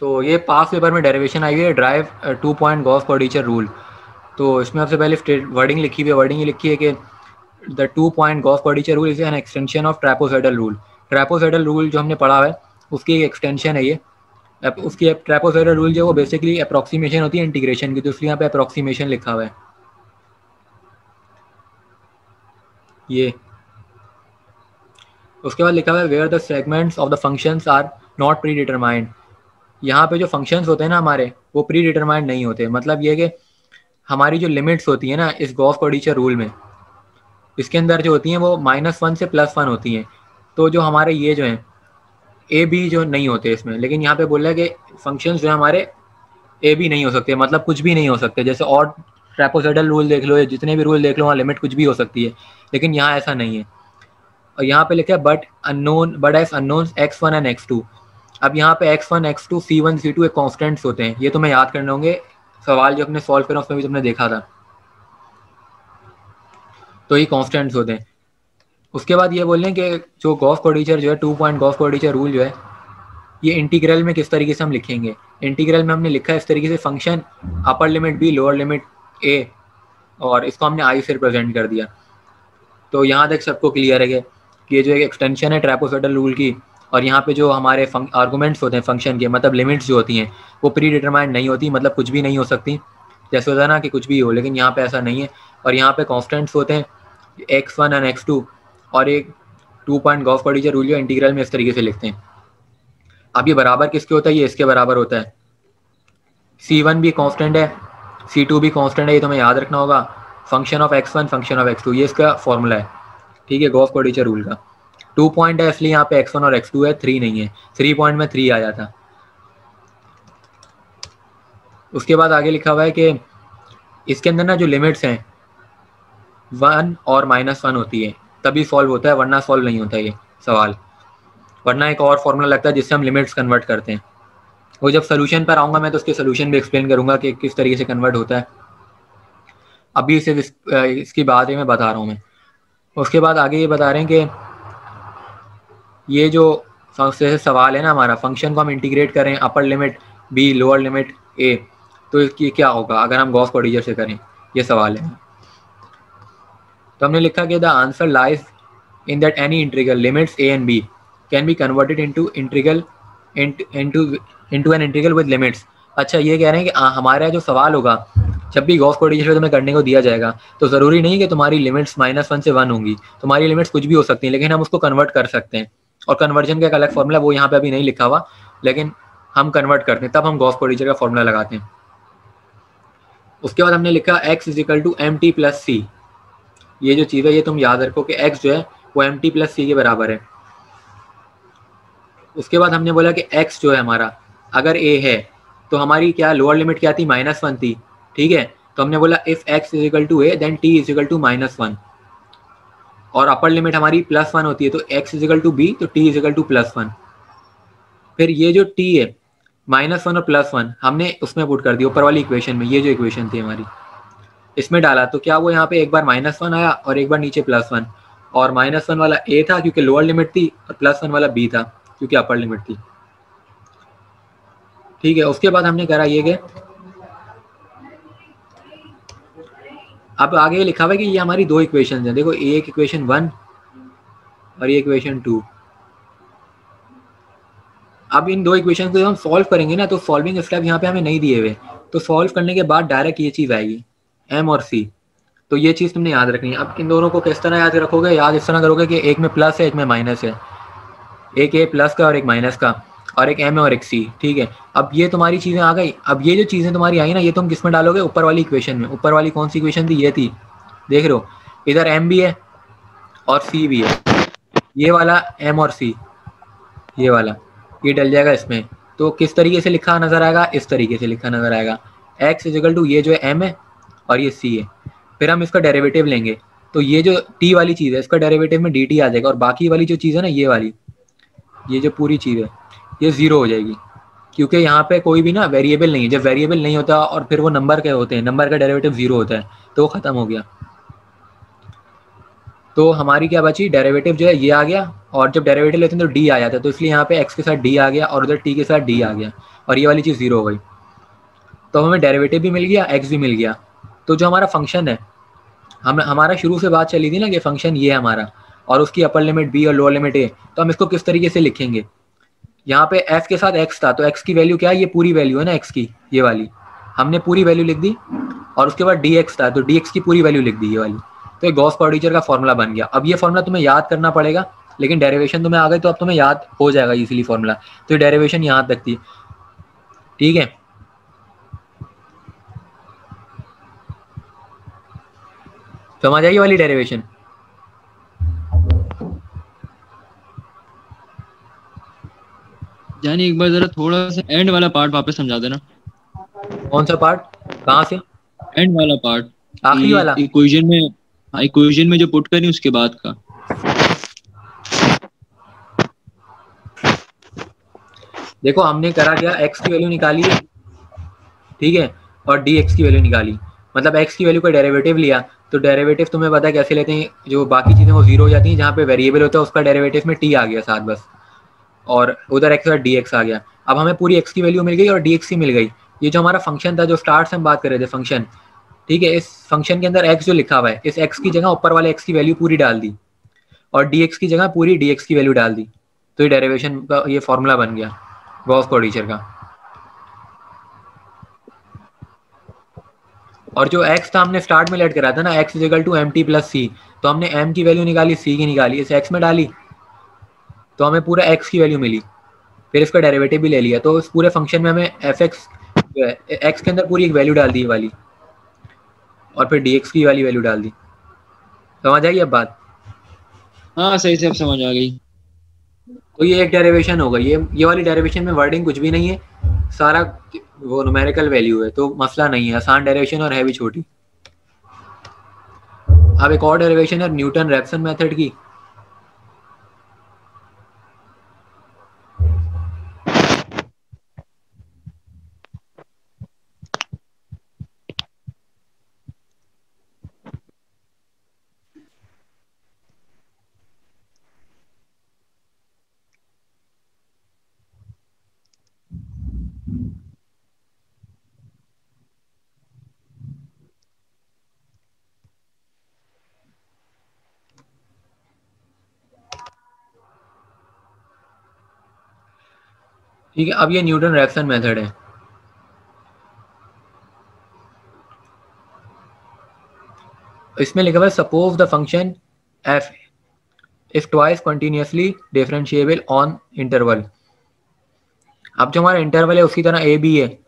तो ये पास पेपर में डेरिवेशन आई हुई है, drive 2 point Gauss quadrature rule. तो इसमें सबसे पहले वर्डिंग लिखी हुई है, वर्डिंग ये लिखी है कि the 2 point Gauss quadrature rule is an extension of trapezoidal rule. Trapezoidal rule जो हमने पढ़ा है उसकी एक एक्सटेंशन है ये। उसकी ट्रैपोसाइडल रूल जो है वो बेसिकली अप्रॉक्सीमेशन होती है इंटीग्रेशन की, तो इसलिए यहाँ पे अप्रॉक्सीमेशन लिखा हुआ है ये। उसके बाद लिखा हुआ है where the segments of the functions are not predetermined. यहाँ पे जो फंक्शंस होते हैं ना हमारे, वो प्री डिटरमाइंड नहीं होते। मतलब ये कि हमारी जो लिमिट्स होती है ना इस गॉस क्वाड्रेचर रूल में, इसके अंदर जो होती हैं वो -1 से +1 होती हैं। तो जो हमारे ये जो हैं ए बी जो नहीं होते इसमें, लेकिन यहाँ पे बोल रहा है कि फंक्शंस जो है हमारे ए बी नहीं हो सकते, मतलब कुछ भी नहीं हो सकते। जैसे और ट्रैपोसाइडल रूल देख लो या जितने भी रूल देख लो, वहाँ लिमिट कुछ भी हो सकती है, लेकिन यहाँ ऐसा नहीं है। और यहाँ पे लिखा है but as unknown x1 and x2। अब यहाँ पे x1 x2 c1 c2 एक कॉन्स्टेंट्स होते हैं, ये तुम्हें याद करने होंगे। सवाल जो अपने सॉल्व करा उसमें भी तुमने देखा था, तो ये कॉन्स्टेंट्स होते हैं। उसके बाद ये बोल रहे हैं कि जो गॉस क्वाड्रेचर जो है 2 पॉइंट गॉस क्वाड्रेचर रूल जो है, ये इंटीग्रल में किस तरीके से हम लिखेंगे। इंटीग्रल में हमने लिखा है इस तरीके से, function upper limit b lower limit a, और इसको हमने i से रिप्रेजेंट कर दिया। तो यहाँ तक सबको क्लियर है कि ये जो एक एक्सटेंशन है ट्रैपोसाइडल रूल की, और यहाँ पे जो हमारे आर्गूमेंट्स होते हैं फंक्शन के, मतलब लिमिट्स जो होती हैं वो प्री डिटरमाइंड नहीं होती, मतलब कुछ भी नहीं हो सकती। जैसे होता है ना कि कुछ भी हो, लेकिन यहाँ पे ऐसा नहीं है। और यहाँ पे कॉन्स्टेंट्स होते हैं x1 एंड x2, और एक 2 पॉइंट गॉस क्वाड्रेचर रूल जो इंटीग्रल में इस तरीके से लिखते हैं। अब ये बराबर किसके होता है, ये इसके बराबर होता है। c1 भी कांस्टेंट है, c2 भी कांस्टेंट है, ये तुम्हें याद रखना होगा। Function of x1 function of x2, ये इसका फॉर्मूला है, ठीक है, गॉस क्वाड्रेचर रूल का। 2 पॉइंट है इसलिए यहाँ पे x1 और x2 है, 3 नहीं है। 3 पॉइंट में 3 आ जाता। उसके बाद आगे लिखा हुआ है कि इसके अंदर ना जो लिमिट्स हैं 1 और -1 होती है, तभी सॉल्व होता है, वरना सॉल्व नहीं होता ये सवाल। वरना एक और फॉर्मूला लगता है जिससे हम लिमिट्स कन्वर्ट करते हैं। वो जब सोल्यूशन पर आऊँगा मैं तो उसके सोल्यूशन भी एक्सप्लेन करूँगा कि किस तरीके से कन्वर्ट होता है। अभी सिर्फ इसकी बात ही मैं बता रहा हूँ मैं। उसके बाद आगे ये बता रहे हैं कि ये जो सवाल है ना हमारा, फंक्शन को हम इंटीग्रेट करें upper limit b lower limit a, तो इसकी क्या होगा अगर हम गॉस क्वाड्रेचर से करें, ये सवाल है। तो हमने लिखा कि the answer lies in that any integral limits a and b can be converted into integral into an integral with limits. अच्छा, ये कह रहे हैं कि हमारा जो सवाल होगा जब भी गॉस क्वाड्रेचर तुम्हें करने को दिया जाएगा, तो ज़रूरी नहीं कि तुम्हारी लिमिट्स -1 से 1 होंगी, तुम्हारी लिमिट्स कुछ भी हो सकती हैं, लेकिन हम उसको कन्वर्ट कर सकते हैं। और कन्वर्जन का एक अलग फॉर्मूला, वो यहाँ पे अभी नहीं लिखा हुआ, लेकिन हम कन्वर्ट करते हैं, तब हम गॉस क्वाड्रेचर का फॉर्मूला लगाते हैं। उसके बाद हमने लिखा x = mt + c। ये जो चीज़ है ये तुम याद रखो कि x जो है वो mt + c के बराबर है। उसके बाद हमने बोला कि x जो है हमारा अगर a है तो हमारी क्या लोअर लिमिट क्या थी, -1 थी, ठीक है। तो हमने बोला if x = a then t = -1, और अपर लिमिट हमारी +1 होती है, तो x = b तो t = +1। फिर ये जो t है -1 और +1 हमने उसमें पुट कर दिया ऊपर वाली इक्वेशन में। ये जो इक्वेशन थी हमारी इसमें डाला, तो क्या वो यहाँ पे एक बार -1 आया और एक बार नीचे +1, और -1 वाला a था क्योंकि लोअर लिमिट थी, और +1 वाला b था क्योंकि अपर लिमिट थी, ठीक है। उसके बाद हमने करा ये कि अब आगे लिखा हुआ है कि ये हमारी दो इक्वेशन हैं, देखो एक इक्वेशन 1 और ये इक्वेशन 2। अब इन दो इक्वेशन को हम सॉल्व करेंगे ना, तो सॉल्विंग स्टेप यहाँ पे हमें नहीं दिए हुए, तो सॉल्व करने के बाद डायरेक्ट ये चीज़ आएगी m और c। तो ये चीज़ तुमने याद रखनी है। अब इन दोनों को किस तरह याद रखोगे, याद इस तरह करोगे कि एक में प्लस है एक में माइनस है, एक a प्लस का और एक माइनस का, और एक m और एक c, ठीक है। अब ये तुम्हारी चीज़ें आ गई। अब ये जो चीज़ें तुम्हारी आई ना, ये तुम किस में डालोगे, ऊपर वाली इक्वेशन में। ऊपर वाली कौन सी इक्वेशन थी, ये थी, देख रहे हो, इधर m भी है और c भी है, ये वाला m और c, ये वाला, ये डल जाएगा इसमें। तो किस तरीके से लिखा नजर आएगा, इस तरीके से लिखा नजर आएगा, x = ये जो है m है और ये c है। फिर हम इसका डेरिवेटिव लेंगे, तो ये जो t वाली चीज़ है इसका डेरिवेटिव में dt आ जाएगा, और बाकी वाली जो चीज़ है ना, ये वाली, ये जो पूरी चीज़ है ये 0 हो जाएगी, क्योंकि यहाँ पे कोई भी ना वेरिएबल नहीं है। जब वेरिएबल नहीं होता और फिर वो नंबर के होते हैं, नंबर का डेरिवेटिव 0 होता है, तो वो ख़त्म हो गया। तो हमारी क्या बची, डेरिवेटिव जो है ये आ गया, और जब डेरिवेटिव लेते हैं तो डी आ जाता है, तो इसलिए यहाँ पे एक्स के साथ डी आ गया और उधर टी के साथ डी आ गया और ये वाली चीज़ जीरो हो गई। तो हमें डेरिवेटिव भी मिल गया, एक्स भी मिल गया। तो जो हमारा फंक्शन है, हमारा शुरू से बात चली थी ना कि फंक्शन ये है हमारा और उसकी अपर लिमिट बी और लोअर लिमिट ए, तो हम इसको किस तरीके से लिखेंगे। यहाँ पे एफ के साथ एक्स था, तो एक्स की वैल्यू क्या है, ये पूरी वैल्यू है ना एक्स की, ये वाली हमने पूरी वैल्यू लिख दी। और उसके बाद डी एक्स था, तो डी एक्स की पूरी वैल्यू लिख दी ये वाली। तो एक गॉस क्वाड्रेचर का फॉर्मूला बन गया। अब ये फॉर्मूला तुम्हें याद करना पड़ेगा, लेकिन डेरिवेशन तुम्हें आ गई तो अब तुम्हें याद हो जाएगा इजीली फॉर्मूला। तो ये डेरिवेशन यहाँ तक थी, ठीक है। समझ आई वाली डेरिवेशन। यानी एक बार जरा थोड़ा सा एंड वाला पार्ट वापस समझा देना। कौन सा पार्ट, कहाँ से? एंड वाला पार्ट, आखिरी वाला इक्वेशन में जो पुट करी उसके बाद का। देखो हमने करा क्या, एक्स की वैल्यू निकाली, ठीक है, और डी एक्स की वैल्यू निकाली। मतलब एक्स की वैल्यू का डेरिवेटिव लिया, तो डेरिवेटिव तुम्हें पता है कैसे लेते हैं, जो बाकी चीज़ें वो जीरो हो जाती हैं, जहाँ पे वेरिएबल होता है उसका डेरिवेटिव में टी आ गया साथ बस, और उधर एक्स का डी एक्स आ गया। अब हमें पूरी एक्स की वैल्यू मिल गई और डी एक्स की मिल गई। ये जो हमारा फंक्शन था, जो स्टार्ट से हम बात कर रहे थे फंक्शन, ठीक है, इस फंक्शन के अंदर एक्स जो लिखा हुआ है, इस एक्स की जगह ऊपर वाले एक्स की वैल्यू पूरी डाल दी और डी एक्स की जगह पूरी डी एक्स की वैल्यू डाल दी। तो ये डेरिवेशन का ये फॉर्मूला बन गया गॉस क्वाड्रेचर का। और जो x था हमने स्टार्ट में लेट करा था ना, x is equal to M T plus C, तो हमने m की वैल्यू निकाली, c की निकाली, इस x में डाली तो हमें पूरा x की वैल्यू मिली, फिर इसका डेरिवेटिव भी ले लिया। तो इस पूरे फंक्शन में हमें एफ एक्स एक्स के अंदर पूरी एक वैल्यू डाल दी वाली, और फिर डी एक्स की वाली वैल्यू डाल दी। समझ आई अब बात? हाँ सही से अब समझ आ गई। तो ये एक डेरिवेशन हो गई। ये वाली डेरिवेशन में वर्डिंग कुछ भी नहीं है, सारा वो न्यूमेरिकल वैल्यू है, तो मसला नहीं है, आसान डेरिवेशन और है भी छोटी। अब एक और डेरिवेशन है न्यूटन रैप्सन मेथड की। ठीक है, अब ये न्यूटन रैप्सन मेथड है। इसमें लिखा हुआ है suppose the function F if twice continuously differentiable on interval. अब जो हमारा इंटरवल है उसकी तरह ए बी है,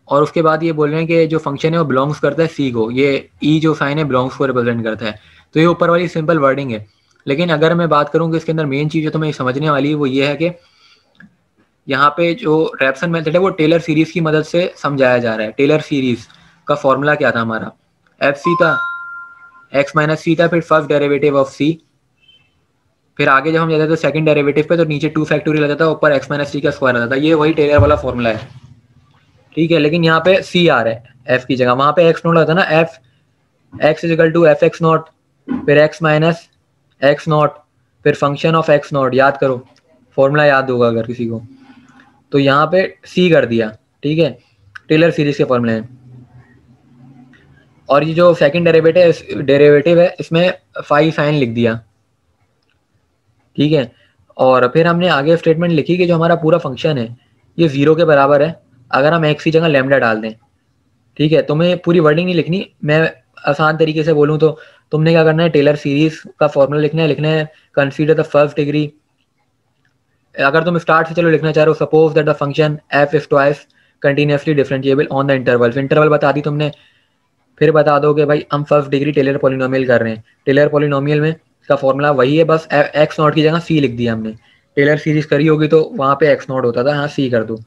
और उसके बाद ये बोल रहे हैं कि जो फंक्शन है वो बिलोंग्स करता है सी को, ये ई जो साइन है बिलोंग्स को रिप्रेजेंट करता है। तो ये ऊपर वाली सिंपल वर्डिंग है, लेकिन अगर मैं बात करूँ कि इसके अंदर मेन चीज़ जो तुम्हें समझने वाली है वो ये है कि यहाँ पे जो रैप्सन मेथड है वो टेलर सीरीज की मदद से समझाया जा रहा है। टेलर सीरीज का फॉर्मूला क्या था हमारा, एफ सी था, एक्स माइनस सी था, फिर फर्स्ट डेरिवेटिव ऑफ सी, फिर आगे जब हम जाते थे सेकंड डेरिवेटिव पे तो नीचे 2 फैक्टोरियल आता था, ऊपर एक्स माइनस सी का स्क्वायर आता था। ये वही टेलर वाला फॉर्मूला है, ठीक है। लेकिन यहाँ पे सी आ रहा है एफ की जगह, वहाँ पे एक्स नोट आता ना, f x is equal to f x naught, फिर एक्स माइनस एक्स नॉट, फिर फंक्शन ऑफ एक्स नॉट। याद करो, फॉर्मूला याद होगा अगर किसी को। तो यहाँ पे सी कर दिया, ठीक है, टेलर सीरीज के फॉर्मूले हैं। और ये जो सेकंड डेरिवेटिव है इसमें फाई साइन लिख दिया, ठीक है। और फिर हमने आगे स्टेटमेंट लिखी कि जो हमारा पूरा फंक्शन है ये 0 के बराबर है अगर हम एक्स की जगह लैम्डा डाल दें, ठीक है। तुम्हें पूरी वर्डिंग नहीं लिखनी, मैं आसान तरीके से बोलूँ तो तुमने क्या करना है, टेलर सीरीज का फॉर्मूला लिखना है कंसीडर द फर्स्ट डिग्री। अगर तुम स्टार्ट से चलो लिखना चाह रहे हो, suppose that the function F is twice continuously differentiable on the interval. Interval बता दी तुमने, फिर बता दो कि भाई हम फर्स्ट डिग्री टेलर पॉलिनोमियल कर रहे हैं। टेलर पॉलिनोमियल में इसका फॉर्मूला वही है, बस एक्स नॉट की जगह सी लिख दिया हमने। टेलर सीरीज करी होगी तो वहाँ पे एक्स नॉट होता था, यहाँ सी कर दो।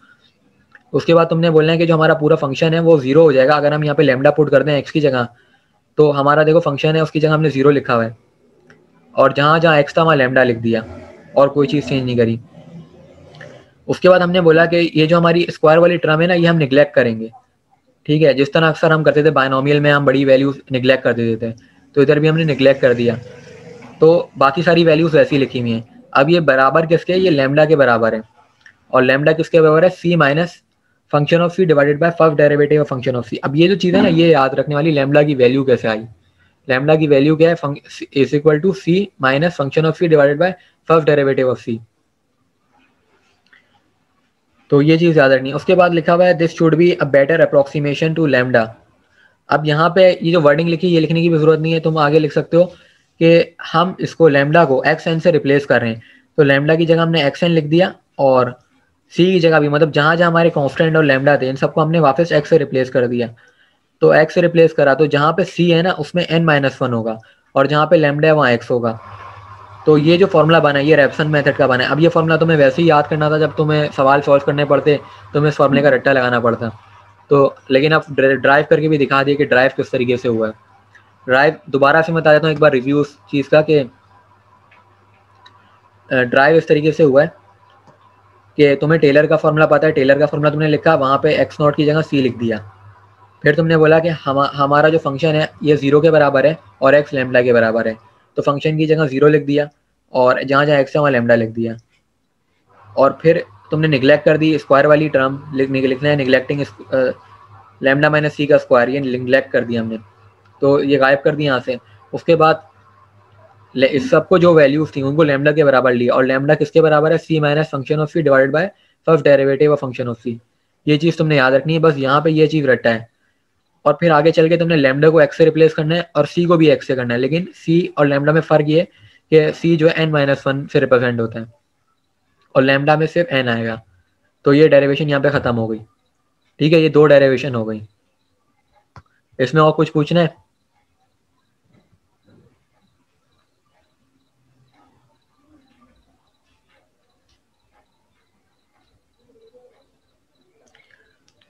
उसके बाद तुमने बोलना है कि जो हमारा पूरा फंक्शन है वो 0 हो जाएगा अगर हम यहाँ पे लैम्डा पुट कर दें एक्स की जगह। तो हमारा देखो फंक्शन है उसकी जगह हमने 0 लिखा हुआ है, और जहाँ जहाँ एक्स था वहाँ लैम्डा लिख दिया, और कोई चीज़ चेंज नहीं करी। उसके बाद हमने बोला कि ये जो हमारी स्क्वायर वाली टर्म है ना, ये हम निगलेक्ट करेंगे, ठीक है। जिस तरह अक्सर हम करते थे बायनोमियल में, हम बड़ी वैल्यूज निगलेक्ट कर देते थे, तो इधर भी हमने निगलेक्ट कर दिया। तो बाकी सारी वैल्यूज वैसी लिखी हुई हैं, अब ये बराबर किसके है, ये लैम्डा के बराबर है, और लैम्डा किसके बराबर है, C minus function of C divided by first derivative of function of C. अब ये जो चीज़ है ना, ये याद रखने वाली, लैम्डा की वैल्यू कैसे आई। लैम्डा की वैल्यू क्या है, is equal to C minus function of C divided by first derivative of C. तो ये चीज़ याद रखनी है। उसके बाद लिखा हुआ है this should be a better approximation to lambda. अब यहाँ पे ये जो वर्डिंग लिखी है ये लिखने की भी जरूरत नहीं है, तुम आगे लिख सकते हो कि हम इसको लैम्डा को एक्स एन से रिप्लेस कर रहे हैं। तो लैम्डा की जगह हमने एक्स एन लिख दिया, और सी की जगह भी, मतलब जहाँ जहाँ हमारे कॉन्स्टेंट और लैम्डा थे इन सबको हमने वापस एक्स से रिप्लेस कर दिया। तो एक्स से रिप्लेस करा तो जहाँ पे सी है ना उसमें एन माइनस वन होगा, और जहाँ पे लैम्डा है वहाँ एक्स होगा। तो ये जो फॉर्मूला बना है ये रेप्सन मेथड का बना है। अब ये फॉर्मूला तुम्हें वैसे ही याद करना था, जब तुम्हें सवाल सॉल्व करने पड़ते तुम्हें इस फॉर्मूले का रट्टा लगाना पड़ता। तो लेकिन अब ड्राइव करके भी दिखा दिए कि ड्राइव किस तरीके से हुआ है। ड्राइव दोबारा से मैं बता देता हूँ एक बार रिव्यू उस चीज़ का, कि ड्राइव इस तरीके से हुआ है कि तुम्हें टेलर का फॉर्मूला पता है, टेलर का फॉर्मूला तुमने लिखा, वहाँ पे एक्स नॉट की जगह सी लिख दिया। फिर तुमने बोला कि हमारा जो फंक्शन है ये 0 के बराबर है और एक्स लैम्डा के बराबर है, तो फंक्शन की जगह 0 लिख दिया, और जहाँ जहाँ एक्स है वहाँ लैम्डा लिख दिया। और फिर तुमने निगलेक्ट कर दी स्क्वायर वाली टर्म, लिखना है निगलेक्टिंग लैम्डा माइनस सी का स्क्वायर, ये निगलेक्ट कर दिया हमने, तो ये गायब कर दिया यहाँ से। उसके बाद इस सबको जो वैल्यूज थी उनको लैम्डा के बराबर लिया, और लैम्डा किसके बराबर है, C minus function of C divided by first derivative of function of C. ये चीज़ तुमने याद रखनी है, बस यहाँ पे ये चीज़ रट्टा है। और फिर आगे चल के तुमने लैम्डा को एक्स से रिप्लेस करना है और सी को भी एक्स से करना है, लेकिन सी और लैम्डा में फ़र्क ये कि सी जो है एन माइनस वन से रिप्रेजेंट होता है और लैम्डा में सिर्फ एन आएगा। तो ये डेरिवेशन यहाँ पे ख़त्म हो गई। ठीक है, ये दो डेरिवेशन हो गई। इसमें और कुछ पूछना है?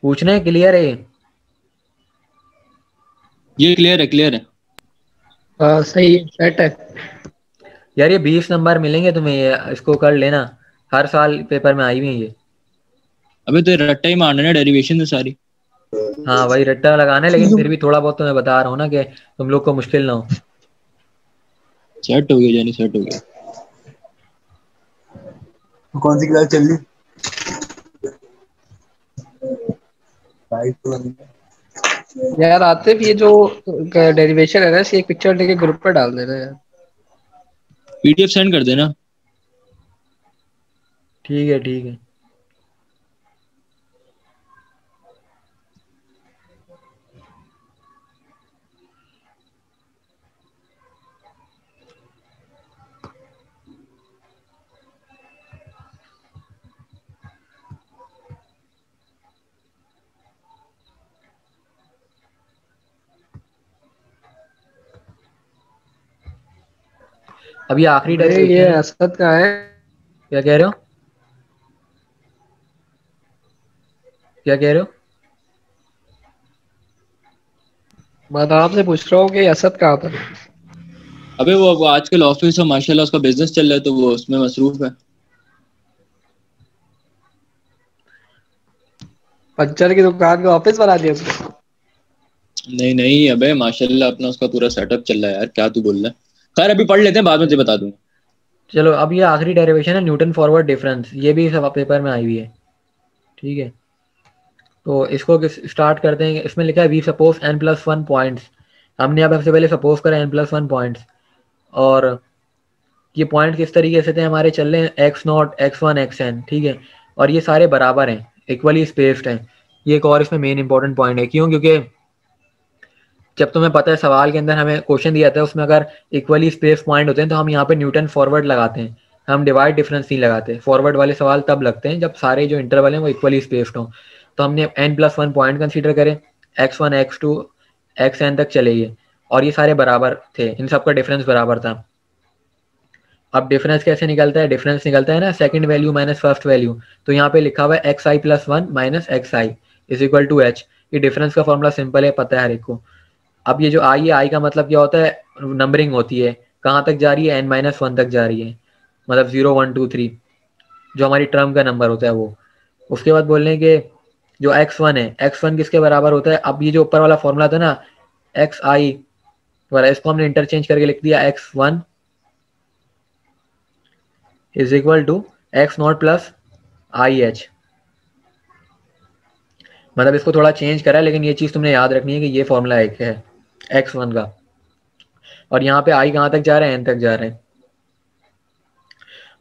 पूछना है? क्लियर है ये क्लियर है, क्लियर है। सही सेट है यार। ये 20 नंबर मिलेंगे तुम्हें, ये इसको कर लेना, हर साल पेपर में आई हुई है ये। अबे तो रट्टा ही मारना है, डेरिवेशन है सारी। हाँ वही रट्टा लगाना है, लेकिन फिर भी थोड़ा बहुत तो मैं बता रहा हूँ ना कि तुम लोग को मुश्किल ना हो। सेट हो गया जानी, सेट हो गया। कौन सी क्लास चल रही? यार। आते भी ये जो डेरिवेशन है ना, इसकी एक पिक्चर लेके ग्रुप पर डाल देना यार। पीडीएफ सेंड कर देना। ठीक है ठीक है। अभी आखिरी अरे डेरिवेशन ये है। असद का है। क्या कह रहे हो? क्या कह रहे हो? मैं तो आपसे पूछ रहा हूँ कि असद कहाँ पर। अबे वो आजकल ऑफिस में माशाल्लाह उसका बिजनेस चल रहा है, तो वो उसमें मसरूफ है। पंचर की दुकान को ऑफिस बना दिया उसने। नहीं नहीं अबे माशाल्लाह अपना उसका पूरा सेटअप चल रहा है यार, क्या तू बोल रहा है। खैर अभी पढ़ लेते हैं, बाद में तुझे बता दूंगा। चलो अब ये आखिरी डेरिवेशन है, न्यूटन फॉरवर्ड डिफरेंस, ये भी सब पेपर में आई हुई है। ठीक है, तो इसको स्टार्ट करते हैं। इसमें लिखा है we suppose n plus one points. हमने यहाँ पे सबसे पहले सपोज करा n प्लस वन पॉइंट्स, और ये पॉइंट किस तरीके से थे हमारे, चल रहे हैं x naught x one x n. ठीक है, और ये सारे बराबर हैं, इक्वली स्पेस्ड हैं। ये एक और इसमें मेन इंपॉर्टेंट पॉइंट है, क्यों? क्योंकि जब तुम्हें पता है सवाल के अंदर हमें क्वेश्चन दिया था है उसमें अगर इक्वली स्पेस पॉइंट होते हैं तो हम यहाँ पे न्यूटन फॉरवर्ड लगाते हैं, हम डिवाइड डिफरेंस नहीं लगाते। फॉरवर्ड वाले सवाल तब लगते हैं जब सारे जो इंटरवल हैं वो इक्वली स्पेस्ड हों। तो हमने n plus one point consider करें, x1 x2 xn तक चले गए, और ये सारे बराबर थे, इन सबका डिफरेंस बराबर था। अब डिफरेंस कैसे निकलता है? डिफरेंस निकलता है ना second value minus first value. तो यहाँ पे लिखा हुआ है x i plus one minus x i is equal to h. ये डिफरेंस का फॉर्मूला सिंपल है, पता है हर एक को। अब ये जो आई है, आई का मतलब क्या होता है? नंबरिंग होती है, कहाँ तक जा रही है? n माइनस वन तक जा रही है, मतलब 0 1 2 3 जो हमारी टर्म का नंबर होता है वो। उसके बाद बोल रहे हैं कि जो x1 है, x1 किसके बराबर होता है? अब ये जो ऊपर वाला फॉर्मूला था ना एक्स आई वाला, इसको हमने इंटरचेंज करके लिख दिया x1 is equal to x naught plus i h. मतलब इसको थोड़ा चेंज करा है, लेकिन ये चीज़ तुमने याद रखनी है कि ये फॉर्मूला एक है x1 का, और यहाँ पे i कहाँ तक जा रहा है, n तक जा रहा है।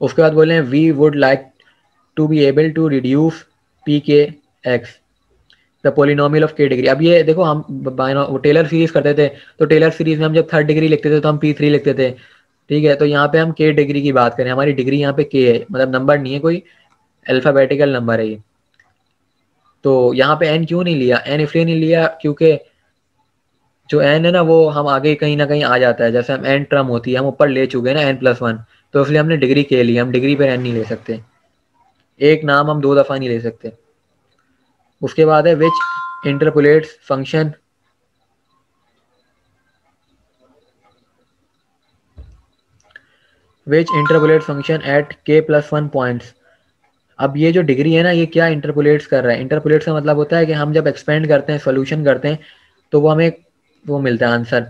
उसके बाद बोले we would like to be able to reduce P के X the polynomial of k degree. अब ये देखो, हम टेलर सीरीज करते थे, तो टेलर सीरीज में हम जब थर्ड डिग्री लिखते थे तो हम p3 लिखते थे, ठीक है। तो यहाँ पे हम k डिग्री की बात करें, हमारी डिग्री यहाँ पे k है, मतलब नंबर नहीं है कोई, अल्फाबेटिकल नंबर है ये। तो यहाँ पे n क्यों नहीं लिया, n इसलिए नहीं लिया क्योंकि जो n है ना वो हम आगे कहीं ना कहीं आ जाता है, जैसे हम n टर्म होती है हम ऊपर ले चुके हैं ना n+1, तो इसलिए हमने डिग्री के लिए, हम डिग्री पर n नहीं ले सकते, एक नाम हम 2 दफ़ा नहीं ले सकते। उसके बाद है विच इंटरपोलेट्स फंक्शन एट k+1 पॉइंट्स। अब ये जो डिग्री है ना, ये क्या इंटरपोलेट्स कर रहा है, इंटरपोलेट्स का मतलब होता है कि हम जब एक्सपेंड करते हैं, सोल्यूशन करते हैं, तो वो हमें वो मिलता है आंसर।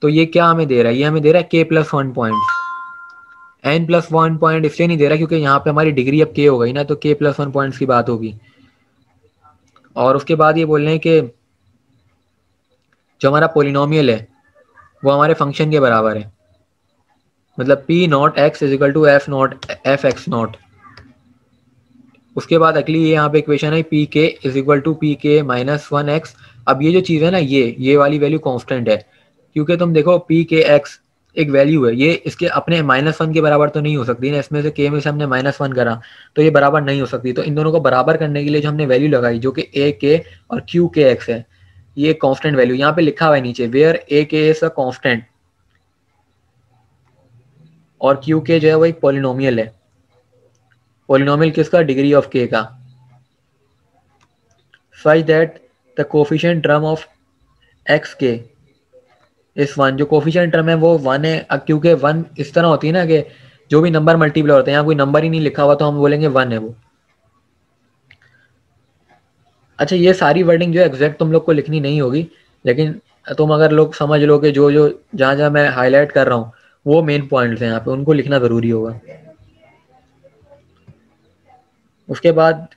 तो ये क्या हमें दे रहा है, ये हमें दे रहा है k+1 पॉइंट। n+1 पॉइंट इसलिए नहीं दे रहा क्योंकि यहाँ पे हमारी डिग्री अब k हो गई ना, तो k+1 पॉइंट्स की बात होगी। और उसके बाद ये बोल रहे हैं कि जो हमारा पोलिनोमियल है वो हमारे फंक्शन के बराबर है, मतलब p naught x is equal to f x naught. उसके बाद अगली ये यहाँ पे इक्वेशन है पी के इज इक्वल टू पी के -1x। अब ये जो चीज़ है ना, ये वाली वैल्यू कांस्टेंट है, क्योंकि तुम देखो पी के एक्स एक वैल्यू है, ये इसके अपने -1 के बराबर तो नहीं हो सकती ना, इसमें से k में से हमने -1 करा तो ये बराबर नहीं हो सकती। तो इन दोनों को बराबर करने के लिए जो हमने वैल्यू लगाई, जो कि ए के और क्यू के एक्स है, ये कांस्टेंट वैल्यू यहाँ पे लिखा हुआ है नीचे, वेयर ए के इज अ कांस्टेंट और क्यू के जो है वो एक पॉलिनोमियल है। पॉलिनोमियल किसका, डिग्री ऑफ k का। such that the coefficient term of xk इस 1, जो कोफिशिएंट टर्म है वो 1 है। अब क्योंकि 1 इस तरह होती है ना कि जो भी नंबर मल्टीप्लाई होते हैं, यहाँ कोई नंबर ही नहीं लिखा हुआ तो हम बोलेंगे 1 है वो। अच्छा, ये सारी वर्डिंग जो है एग्जैक्ट तुम लोग को लिखनी नहीं होगी, लेकिन तुम अगर लोग समझ लो कि जो जो जहाँ जहाँ मैं हाईलाइट कर रहा हूँ वो मेन पॉइंट्स हैं यहाँ पे, उनको लिखना ज़रूरी होगा। उसके बाद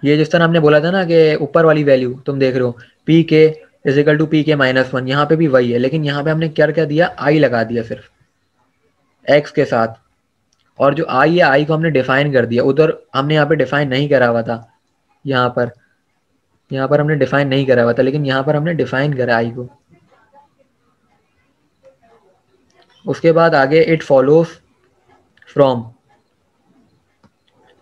ये जिस तरह हमने बोला था ना कि ऊपर वाली वैल्यू तुम देख रहे हो पी के इज इक्वल टू पी के -1, यहाँ पे भी वही है, लेकिन यहाँ पे हमने क्या क्या दिया, आई लगा दिया सिर्फ एक्स के साथ, और जो आई है आई को हमने डिफाइन कर दिया, उधर हमने यहाँ पे डिफाइन नहीं करा हुआ था, यहाँ पर हमने डिफाइन नहीं करा हुआ था, लेकिन यहाँ पर हमने डिफाइन करा आई को। उसके बाद आगे इट फॉलोज फ्रॉम,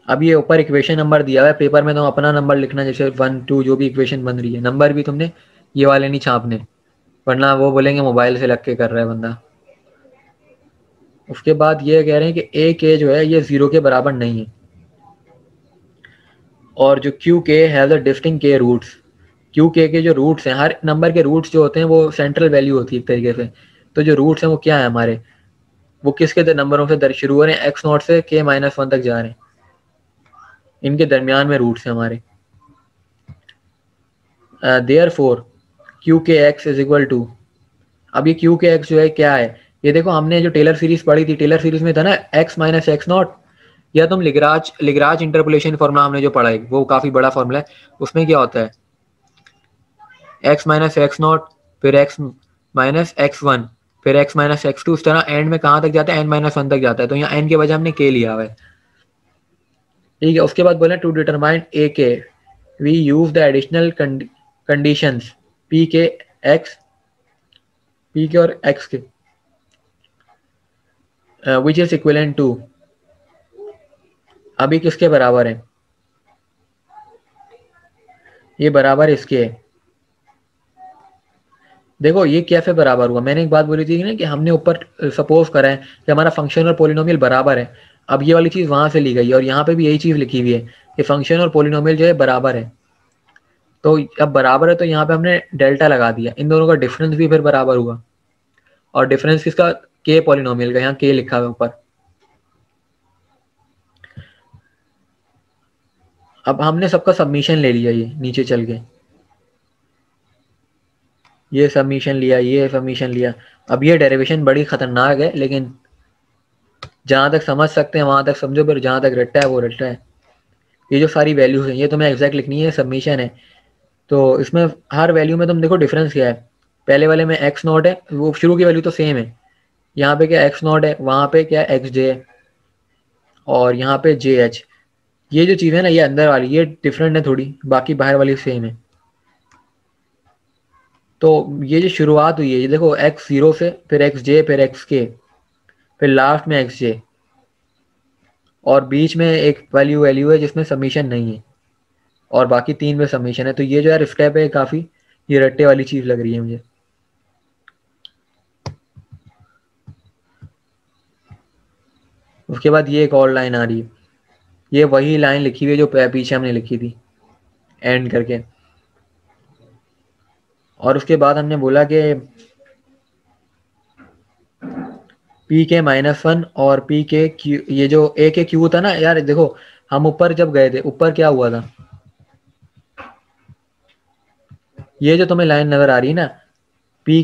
अब ये ऊपर इक्वेशन नंबर दिया हुआ है, पेपर में तुम अपना नंबर लिखना, जैसे 1 2 जो भी इक्वेशन बन रही है, नंबर भी तुमने ये वाले नहीं छापने, वरना वो बोलेंगे मोबाइल से लग के कर रहा है बंदा। उसके बाद ये कह रहे हैं कि ए के जो है ये 0 के बराबर नहीं है, और जो क्यू के हैव द डिस्टिंक्ट के रूट्स, क्यू के जो रूट्स हैं, हर नंबर के रूट्स जो होते हैं वो सेंट्रल वैल्यू होती है एक तरीके से। तो जो रूट्स हैं वो क्या है हमारे, वो किसके नंबरों से शुरू हो रहे हैं, x0 से k-1 तक जा रहे हैं, इनके दरमियान में रूट्स हैं हमारे। देयरफॉर क्यू के एक्स इज इक्वल टू, अब ये क्यू के एक्स जो है क्या है, ये देखो हमने जो टेलर सीरीज पढ़ी थी, टेलर सीरीज में था ना x माइनस एक्स नॉट, या तुम लिग्राज इंटरपोलेशन फॉर्मूला हमने जो पढ़ा है वो काफ़ी बड़ा फॉर्मूला है, उसमें क्या होता है x माइनस एक्स नॉट, फिर x माइनस x1, फिर x माइनस x2, इस तरह एंड में कहाँ तक जाता है, n-1 तक जाता है। तो यहाँ n के वजह हमने k लिया हुआ है, ठीक है। उसके बाद बोले to determine a k we use the additional conditions p के एक्स, पी के और एक्स के विच इज इक्विवेलेंट टू, अभी किसके बराबर है, ये बराबर इसके है। देखो ये कैसे बराबर हुआ, मैंने एक बात बोली थी ना कि हमने ऊपर सपोज करा है कि हमारा फंक्शन और पोलिनोमियल बराबर है, अब ये वाली चीज़ वहाँ से ली गई है, और यहाँ पे भी यही चीज़ लिखी हुई है कि फंक्शन और पोलिनोमियल जो है बराबर है। तो अब बराबर है तो यहाँ पे हमने डेल्टा लगा दिया, इन दोनों का डिफरेंस भी फिर बराबर हुआ, और डिफरेंस किसका, के पॉलिनोमियल का, यहाँ के लिखा हुआ ऊपर। अब हमने सबका सबमिशन ले लिया, ये नीचे चल के ये सबमिशन लिया, ये सबमिशन लिया। अब ये डेरिवेशन बड़ी खतरनाक है, लेकिन जहाँ तक समझ सकते हैं वहाँ तक समझो, फिर जहाँ तक रट्टा है वो रट्टा है। ये जो सारी वैल्यूज हैं ये तुम्हें एग्जैक्ट लिखनी है, सबमिशन है। तो इसमें हर वैल्यू में तुम देखो डिफरेंस क्या है। पहले वाले में एक्स नॉट है, वो शुरू की वैल्यू तो सेम है। यहाँ पे क्या एक्स नॉट है, वहाँ पे क्या एक्स जे है, और यहाँ पे जे एच। ये जो चीज़ है ना ये अंदर वाली ये डिफरेंट है थोड़ी, बाकी बाहर वाली सेम है। तो ये जो शुरुआत हुई है ये देखो एक्स जीरो से, फिर एक्स जे, फिर एक्स के, फिर लास्ट में एक्स जे, और बीच में एक वैल्यू वैल्यू है जिसमें सबमिशन नहीं है, और बाकी 3 में सबमिशन है। तो ये जो यार स्टेप है काफ़ी ये रट्टे वाली चीज़ लग रही है मुझे। उसके बाद ये एक और लाइन आ रही है, ये वही लाइन लिखी हुई है जो पीछे हमने लिखी थी एंड करके। और उसके बाद हमने बोला कि पी के -1 और पी के क्यू, ये जो ए के क्यू था ना यार, देखो हम ऊपर जब गए थे ऊपर क्या हुआ था, ये जो तुम्हें लाइन नजर आ रही है ना पी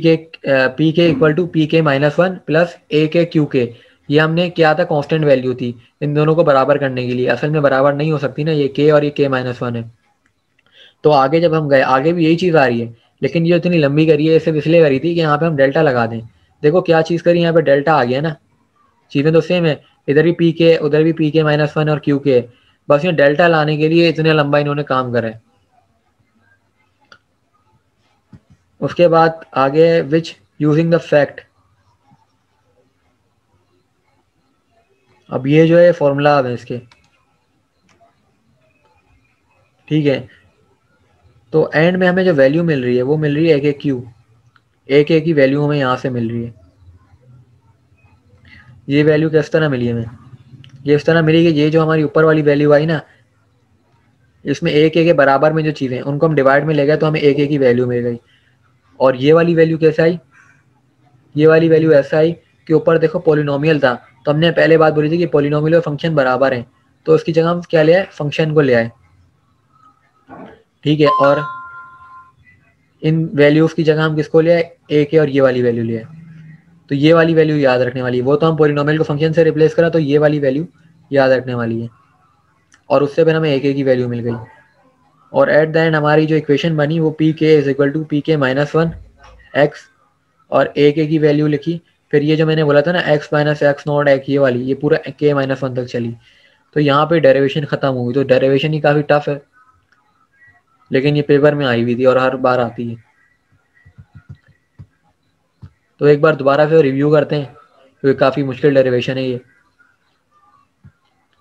के इक्वल टू पी के -1 प्लस ए के क्यू के, ये हमने क्या था कांस्टेंट वैल्यू थी इन दोनों को बराबर करने के लिए। असल में बराबर नहीं हो सकती ना, ये के और ये के -1 है। तो आगे जब हम गए आगे भी यही चीज़ आ रही है, लेकिन ये इतनी लंबी करी है सिर्फ इसलिए करी थी कि यहाँ पे हम डेल्टा लगा दें। देखो क्या चीज़ करी, यहाँ पे डेल्टा आ गया ना, चीज़ें तो सेम है, इधर भी पी के उधर भी पी के -1 और क्यू के, बस ये डेल्टा लाने के लिए इतने लंबा इन्होंने काम करा है। उसके बाद आगे विच यूजिंग द फैक्ट, अब ये जो है फॉर्मूला है इसके, ठीक है। तो एंड में हमें जो वैल्यू मिल रही है वो मिल रही है ए के क्यू, ए के की वैल्यू हमें यहाँ से मिल रही है। ये वैल्यू किस तरह मिली हमें, ये इस तरह मिली कि ये जो हमारी ऊपर वाली वैल्यू आई ना, इसमें ए के बराबर में जो चीज़ें उनको हम डिवाइड में ले गए तो हमें ए के की वैल्यू मिल गई। और ये वाली वैल्यू कैसे आई, ये वाली वैल्यू ऐसा आई कि ऊपर देखो पॉलिनोमियल था, तो हमने पहले बात बोली थी कि पॉलिनोमियल और फंक्शन बराबर हैं, तो उसकी जगह हम क्या ले आए, फंक्शन को ले आए, ठीक है। और इन वैल्यूज की जगह हम किसको ले आए, ए के, और ये वाली वैल्यू ले आए। तो ये वाली वैल्यू याद रखने वाली है, वो तो हम पॉलिनोमियल को फंक्शन से रिप्लेस करा, तो ये वाली वैल्यू याद रखने वाली है। और उससे फिर हमें ए के की वैल्यू मिल गई, और एट द एंड हमारी जो इक्वेशन बनी वो पी के इज इक्वल टू पी के -1 एक्स, और ए के की वैल्यू लिखी। फिर ये जो मैंने बोला था ना एक्स माइनस एक्स नॉट एक, ये वाली ये पूरा के -1 तक चली। तो यहाँ पे डेरिवेशन खत्म हो गई। तो डेरिवेशन ही काफ़ी टफ है, लेकिन ये पेपर में आई हुई थी और हर बार आती है। तो एक बार दोबारा से रिव्यू करते हैं, क्योंकि काफ़ी मुश्किल डेरिवेशन है ये।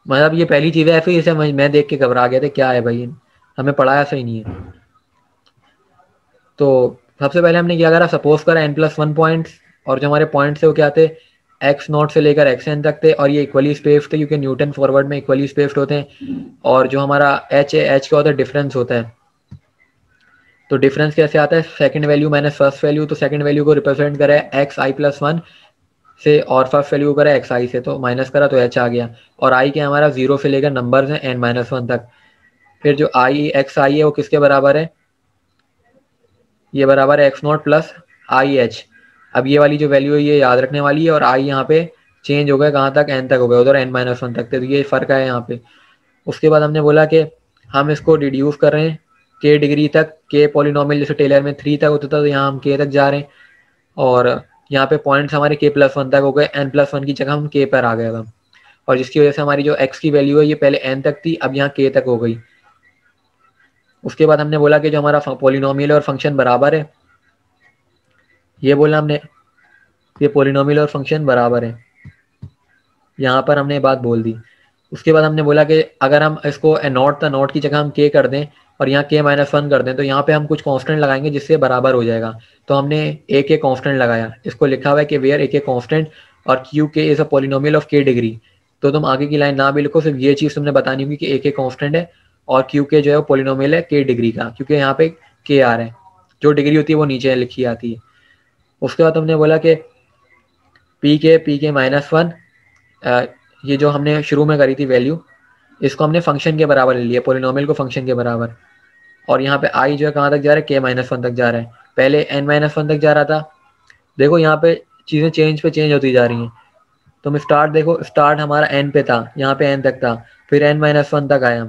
मतलब ये पहली चीज़ है, फिर इसे मैं देख के घबरा गया था, क्या है भाई हमें पढ़ाया सही नहीं है। तो सबसे पहले हमने क्या करा, सपोज करा n+1 पॉइंट्स, और जो हमारे पॉइंट्स थे वो क्या थे, एक्स नॉट से लेकर एक्स एन तक थे, और ये इक्वली स्पेस्ड थे क्योंकि न्यूटन फॉरवर्ड में इक्वली स्पेस्ड होते हैं। और जो हमारा एच है, एच का होता है डिफरेंस होता है। तो डिफरेंस कैसे आता है, second value minus first value, तो सेकंड वैल्यू को रिप्रेजेंट करा है xi+1 से, और फर्स्ट वैल्यू को करा है xi से, तो माइनस करा तो h आ गया। और i के हमारा 0 से लेकर नंबर्स हैं n-1 तक। फिर जो xi है वो किसके बराबर है, ये बराबर है x0 प्लस IH। अब ये वाली जो वैल्यू है ये याद रखने वाली है, और i यहाँ पे चेंज हो गया कहाँ तक, n तक हो गया, उधर n-1 तक थे, तो ये फ़र्क है यहाँ पे। उसके बाद हमने बोला कि हम इसको डिड्यूस कर रहे हैं k डिग्री तक, k पॉलिनोमियल जैसे टेलर में 3 तक होता था, तो यहाँ हम k तक जा रहे हैं। और यहाँ पे पॉइंट्स हमारे k+1 तक हो गए, n+1 की जगह हम k पर आ गए अब। और जिसकी वजह से हमारी जो x की वैल्यू है ये पहले n तक थी, अब यहाँ k तक हो गई। उसके बाद हमने बोला कि जो हमारा पॉलिनोमियल और फंक्शन बराबर है, ये बोला हमने, ये पॉलिनोमियल और फंक्शन बराबर है, यहाँ पर हमने बात बोल दी। उसके बाद हमने बोला कि अगर हम इसको नॉट था, नॉट की जगह हम k कर दें और यहाँ k-1 कर दें, तो यहाँ पे हम कुछ कांस्टेंट लगाएंगे जिससे बराबर हो जाएगा। तो हमने a के कांस्टेंट लगाया, इसको लिखा हुआ है कि वेयर a के कांस्टेंट और q के is a polynomial of k degree. तो तुम आगे की लाइन ना भी लिखो, सिर्फ ये चीज़ तुमने बतानी होगी कि a के कांस्टेंट है और q के जो है वो पॉलिनोमियल है k डिग्री का, क्योंकि यहाँ पे k आ रहा है, जो डिग्री होती है वो नीचे लिखी आती है। उसके बाद हमने बोला कि पी के -1, ये जो हमने शुरू में करी थी वैल्यू, इसको हमने फंक्शन के बराबर ले लिया, पॉलिनोमियल को फंक्शन के बराबर। और यहाँ पे i जो है कहाँ तक जा रहा है, k-1 तक जा रहा है, पहले n-1 तक जा रहा था। देखो यहाँ पे चीज़ें चेंज पे चेंज होती जा रही हैं। तुम स्टार्ट देखो, स्टार्ट हमारा n पे था, यहाँ पे n तक था, फिर n-1 तक आया,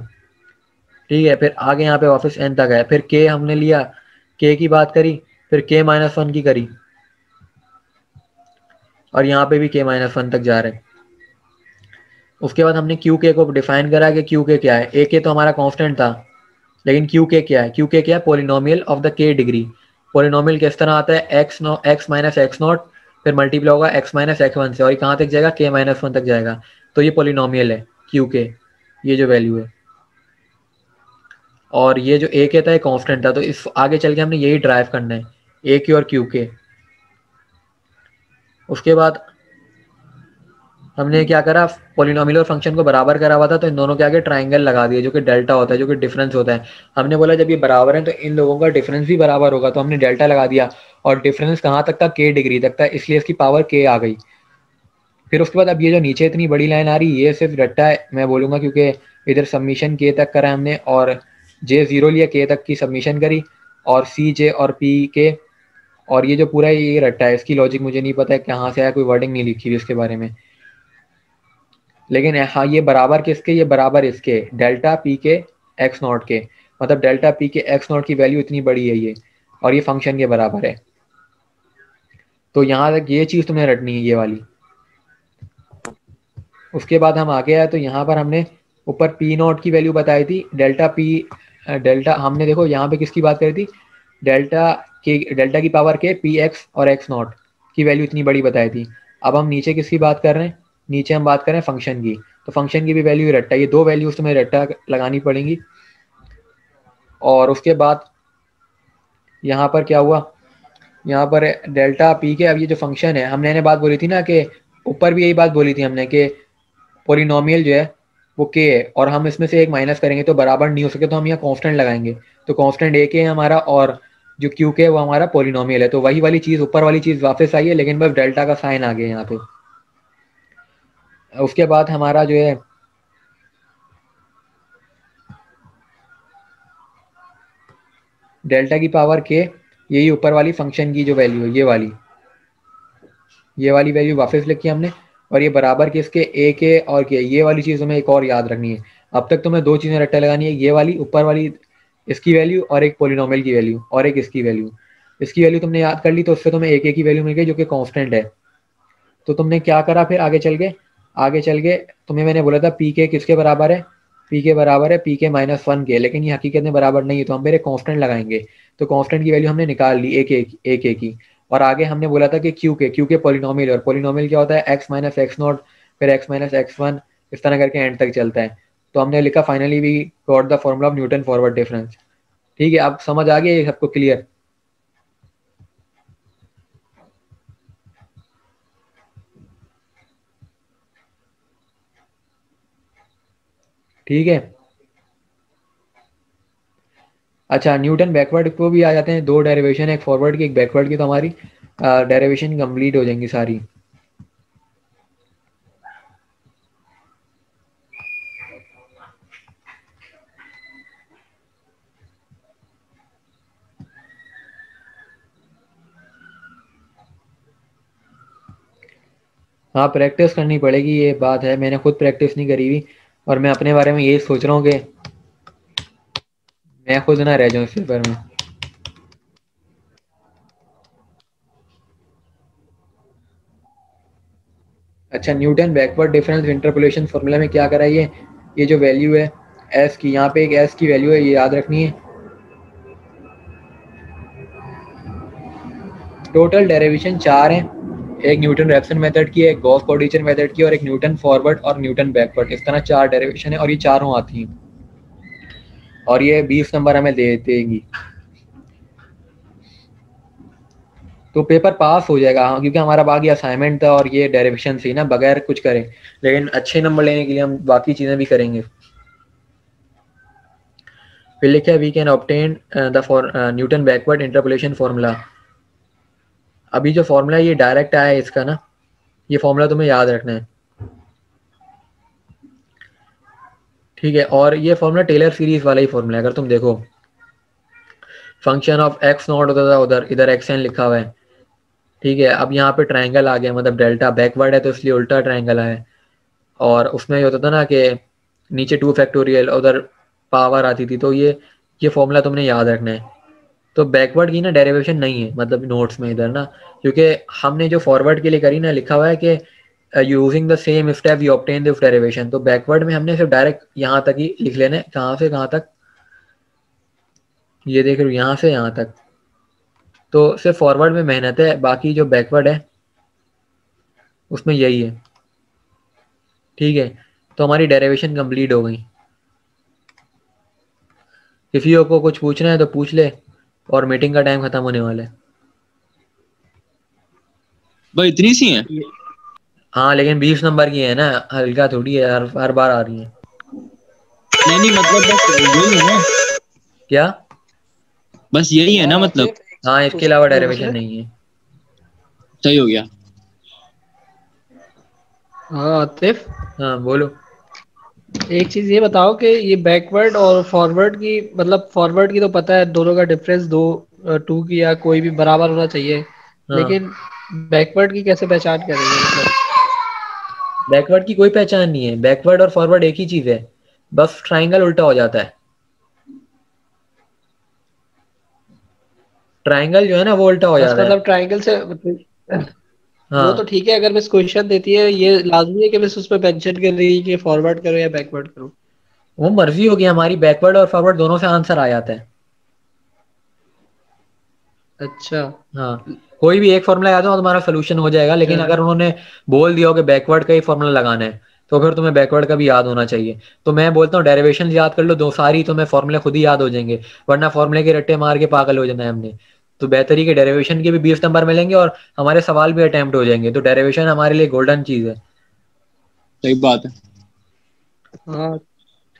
ठीक है, फिर आगे यहाँ पे वापस n तक आया, फिर k हमने लिया, k की बात करी, फिर k-1 की करी, और यहाँ पे भी k-1 तक जा रहे हैं। उसके बाद हमने क्यू के को डिफाइन करा कि क्यू के क्या है। ए के तो हमारा कांस्टेंट था, लेकिन क्यू के क्या है, क्यू के क्या है, पोलिनोमियल ऑफ द के डिग्री। पोलिनोमियल किस तरह आता है, एक्स माइनस एक्स नॉट, फिर मल्टीप्लाई होगा एक्स माइनस एक्स वन से, और ये कहाँ तक जाएगा, k-1 तक जाएगा। तो ये पोलिनोमियल है क्यू के, ये जो वैल्यू है, और ये जो ए के था ये कांस्टेंट था। तो इस आगे चल के हमने यही ड्राइव करना है, ए के और क्यू के। उसके बाद हमने क्या करा, पोलिनोमियल और फंक्शन को बराबर करा हुआ था, तो इन दोनों के आगे ट्राइंगल लगा दिए जो कि डेल्टा होता है, जो कि डिफरेंस होता है। हमने बोला जब ये बराबर है तो इन लोगों का डिफरेंस भी बराबर होगा, तो हमने डेल्टा लगा दिया, और डिफरेंस कहाँ तक था, के डिग्री तक था, इसलिए इसकी पावर के आ गई। फिर उसके बाद अब ये जो नीचे इतनी बड़ी लाइन आ रही है ये सिर्फ रट्टा है, मैं बोलूँगा, क्योंकि इधर सबमिशन के तक करा हमने, और जे ज़ीरो लिया, के तक की सबमिशन करी, और सी जे और पी के, और ये जो पूरा ये रट्टा है, इसकी लॉजिक मुझे नहीं पता है कहाँ से आया, कोई वर्डिंग नहीं लिखी हुई इसके बारे में। लेकिन हाँ, ये बराबर किसके, ये बराबर इसके डेल्टा पी के एक्स नॉट के, मतलब डेल्टा पी के एक्स नॉट की वैल्यू इतनी बड़ी है ये, और ये फंक्शन के बराबर है। तो यहाँ तक ये चीज़ तुम्हें रटनी है, ये वाली। उसके बाद हम आगे आए तो यहाँ पर हमने ऊपर पी नॉट की वैल्यू बताई थी, डेल्टा हमने देखो यहाँ पे किसकी बात करी थी, डेल्टा की पावर के पी एक्स और एक्स नॉट की वैल्यू इतनी बड़ी बताई थी। अब हम नीचे किसकी बात कर रहे हैं, नीचे हम बात करें फंक्शन की, तो फंक्शन की भी वैल्यू रट्टा, ये दो वैल्यूज तुम्हें रट्टा लगानी पड़ेंगी। और उसके बाद यहाँ पर क्या हुआ, यहाँ पर डेल्टा पी के, अब ये जो फंक्शन है, हमने बात बोली थी ना कि ऊपर भी यही बात बोली थी हमने कि पोलिनोमियल जो है वो के है, और हम इसमें से एक माइनस करेंगे तो बराबर नहीं हो सके, तो हम यहाँ कांस्टेंट लगाएंगे, तो कांस्टेंट ए के है हमारा, और जो क्यू के है वो हमारा पोलिनोमियल है। तो वही वाली चीज़, ऊपर वाली चीज़ वापस आई है, लेकिन बस डेल्टा का साइन आ गया यहाँ पे। उसके बाद हमारा जो है डेल्टा की पावर के, यही ऊपर वाली फंक्शन की जो वैल्यू है, ये वाली वैल्यू वापस लिखी हमने, और ये बराबर किसके, ए के और के। ये वाली चीज़ तुम्हें एक और याद रखनी है, अब तक तुम्हें दो चीज़ें रट्टा लगानी है, ये वाली ऊपर वाली इसकी वैल्यू, और एक पोलिनोमियल की वैल्यू, और एक इसकी वैल्यू। इसकी वैल्यू तुमने याद कर ली तो उससे तुम्हें एक की वैल्यू मिल गई जो कि कांस्टेंट है। तो तुमने क्या करा फिर आगे चल के तुम्हें मैंने बोला था पी के किसके बराबर है, पी के बराबर है pk-1 के, लेकिन ये हकीकत में बराबर नहीं है, तो हम फिर एक कांस्टेंट लगाएंगे। तो कांस्टेंट की वैल्यू हमने निकाल ली एक की, और आगे हमने बोला था कि क्यू के पोलिनोमियल, और पोलिनोमियल क्या होता है, एक्स माइनस एक्स नॉट, फिर एक्स माइनस एक्स वन, इस तरह करके एंड तक चलता है। तो हमने लिखा finally we got the formula of Newton forward difference. ठीक है, अब समझ आ गया ये सबको क्लियर। ठीक है, अच्छा, न्यूटन बैकवर्ड को भी आ जाते हैं, दो डेरिवेशन है, एक फॉरवर्ड की एक बैकवर्ड की, तो हमारी डेरिवेशन कंप्लीट हो जाएंगी सारी। हाँ, प्रैक्टिस करनी पड़ेगी, ये बात है, मैंने खुद प्रैक्टिस नहीं करी हुई, और मैं अपने बारे में यही सोच रहा हूँ कि मैं खुद ना रह जाऊँ इस पेपर में। अच्छा, Newton backward difference interpolation formula में क्या करा, ये जो वैल्यू है एस की, यहाँ पे एक एस की वैल्यू है, ये याद रखनी है। टोटल डेरिवेशन 4 हैं, एक न्यूटन रेफसन मेथड की, एक गॉस क्वाड्रेचर मेथड की, और एक न्यूटन फॉरवर्ड और न्यूटन बैकवर्ड, इस तरह 4 डेरिवेशन है, और ये चारों आती हैं, और ये 20 नंबर हमें दे देंगी, तो पेपर पास हो जाएगा। हाँ, क्योंकि हमारा बाकी असाइनमेंट था और ये डेरिवेशन थी ना, बगैर कुछ करें, लेकिन अच्छे नंबर लेने के लिए हम बाकी चीज़ें भी करेंगे। फिर लिखा है we can obtain the for Newton backward interpolation formula. अभी जो फॉर्मूला ये डायरेक्ट आया है इसका ना, ये फॉर्मूला तुम्हें याद रखना है, ठीक है। और ये फॉर्मूला टेलर सीरीज वाला ही फॉर्मूला है, अगर तुम देखो फंक्शन ऑफ एक्स नॉट होता था, उधर इधर एक्स एन लिखा हुआ है, ठीक है, अब यहाँ पे ट्रायंगल आ गया, मतलब डेल्टा बैकवर्ड है तो इसलिए उल्टा ट्रायंगल है। और उसमें ये होता था ना कि नीचे 2 फैक्टोरियल उधर पावर आती थी, तो ये फॉर्मूला तुमने याद रखना है। तो बैकवर्ड की ना डेरिवेशन नहीं है मतलब नोट्स में इधर ना, क्योंकि हमने जो फॉरवर्ड के लिए करी ना लिखा हुआ है कि using the same step you obtain this derivation. तो बैकवर्ड में हमने सिर्फ डायरेक्ट यहाँ तक ही लिख लेना है, कहाँ से कहाँ तक, ये देख रहे हो यहाँ से यहाँ तक। तो सिर्फ फॉरवर्ड में मेहनत है, बाकी जो बैकवर्ड है उसमें यही है। ठीक है, तो हमारी डेरिवेशन कंप्लीट हो गई। किसी को कुछ पूछना है तो पूछ ले, और मीटिंग का टाइम खत्म होने वाला है। भाई इतनी सी हैं? हाँ लेकिन 20 नंबर की है ना, हल्का थोड़ी है, हर बार आ रही है। नहीं नहीं, मतलब बस यही है ना? क्या? बस यही है ना यार मतलब? आतिफ, एक चीज हाँ, इसके पूछ अलावा पूछ डेरिवेशन ले। नहीं है। सही हो गया। हाँ आतिफ, हाँ बोलो। एक चीज ये बताओ कि ये बैकवर्ड और फॉरवर्ड की, मतलब फॉरवर्ड की तो पता है दोनों का डिफरेंस दो, टू की या कोई भी बराबर होना चाहिए, हाँ, लेकिन बैकवर्ड की कैसे पहचान करेंगे मतलब? बैकवर्ड की कोई पहचान नहीं है, बैकवर्ड और फॉरवर्ड एक ही चीज है, बस ट्राइंगल उल्टा हो जाता है। ट्राइंगल जो है ना वो उल्टा हो बस जाता है। मतलब ट्राइंगल से मतलब, वो तो हाँ, ठीक है, अगर मिस क्वेश्चन देती है ये लाजमी है कि मिस उस पर मेंशन कर रही है कि फॉरवर्ड करो या बैकवर्ड करो? वो मर्जी होगी हमारी, बैकवर्ड और फॉरवर्ड दोनों से आंसर आ जाता है। अच्छा। हाँ, कोई भी एक फॉर्मूला याद हो तुम्हारा सोल्यूशन हो जाएगा, लेकिन चल। अगर उन्होंने बोल दिया हो कि बैकवर्ड का ही फॉर्मूला लगाना है तो फिर तुम्हें बैकवर्ड का भी याद होना चाहिए। तो मैं बोलता हूँ डेरिवेशन याद कर लो दो सारी, तुम्हें फॉर्मूले खुद ही याद हो जाएंगे, वरना फॉर्मूले के रट्टे मार के पागल हो जाना है हमने। तो बेहतरी के डेरिवेशन के भी 20 नंबर मिलेंगे और हमारे सवाल भी अटेम्प्ट हो जाएंगे, तो डेरिवेशन हमारे लिए गोल्डन चीज है। सही बात है। हाँ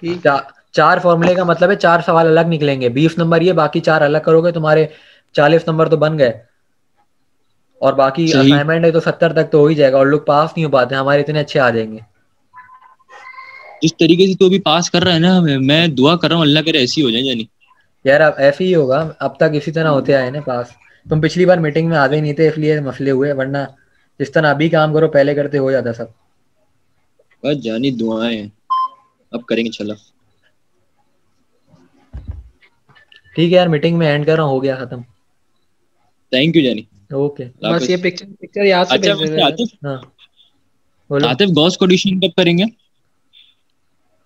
ठीक है। 4 फॉर्मूले का मतलब है 4 सवाल अलग निकलेंगे, 20 नंबर ये, बाकी 4 अलग करोगे तुम्हारे 40 नंबर तो बन गए। और बाकी सही। असाइनमेंट है तो 70 तक तो हो ही जाएगा, और लोग पास नहीं हो पाते, हमारे इतने अच्छे आ जाएंगे। जिस तरीके से तू अभी पास कर रहा है ना हमें, मैं दुआ कर रहा हूँ अल्लाह करे ऐसी हो जाए जानी। यार अब ऐसे ही होगा, अब तक इसी तरह होते आए ना पास। तुम पिछली बार मीटिंग में आते ही नहीं थे इसलिए मसले हुए, वरना जिस तरह अभी काम करो पहले करते हो जाता सब। बस जानी दुआएं हैं। अब करेंगे चलो। ठीक है यार, मीटिंग में एंड कर रहा हूँ, हो गया खत्म। थैंक यू जानी। ओके। अल्लाह बस ये हाफिज। पिक्चर पिक्चर याद से अच्छा भेज वैसे देना यार। आतिफ, हाँ बोलो। आतिफ गॉस को ऑडिशन कब करेंगे?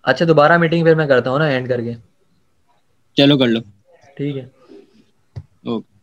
अच्छा, दोबारा मीटिंग फिर मैं करता हूँ ना एंड करके। चलो कर लो। ठीक है। ओके।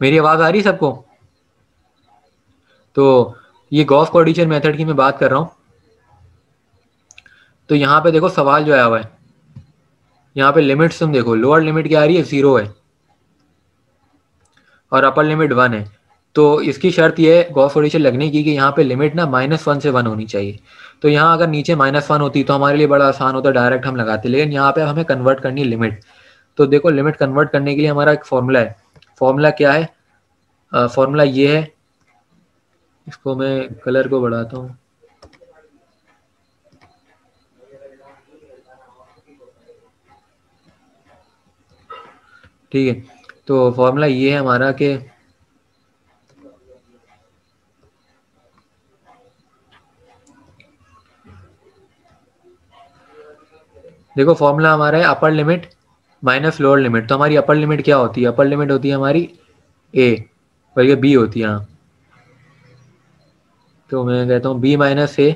मेरी आवाज़ आ रही है सबको? तो ये गॉस कोएफिशिएंट मेथड की मैं बात कर रहा हूँ। तो यहाँ पे देखो सवाल जो आया हुआ है, यहाँ पे लिमिट्स तुम देखो, लोअर लिमिट क्या आ रही है, 0 है, और अपर लिमिट 1 है। तो इसकी शर्त ये है गॉस कोएफिशिएंट लगने की कि यहाँ पे लिमिट ना -1 से 1 होनी चाहिए। तो यहाँ अगर नीचे -1 होती तो हमारे लिए बड़ा आसान होता, डायरेक्ट हम लगाते, लेकिन यहाँ पे हमें कन्वर्ट करनी है लिमिट। तो देखो लिमिट कन्वर्ट करने के लिए हमारा एक फॉर्मूला है। फॉर्मूला क्या है? फॉर्मूला ये है, इसको मैं कलर को बढ़ाता हूँ। ठीक है, तो फॉर्मूला ये है हमारा कि देखो फॉर्मूला हमारा है upper limit minus lower limit. तो हमारी अपर लिमिट क्या होती है? अपर लिमिट होती है हमारी ए और ये बी होती है। हाँ, तो मैं कहता हूँ b minus a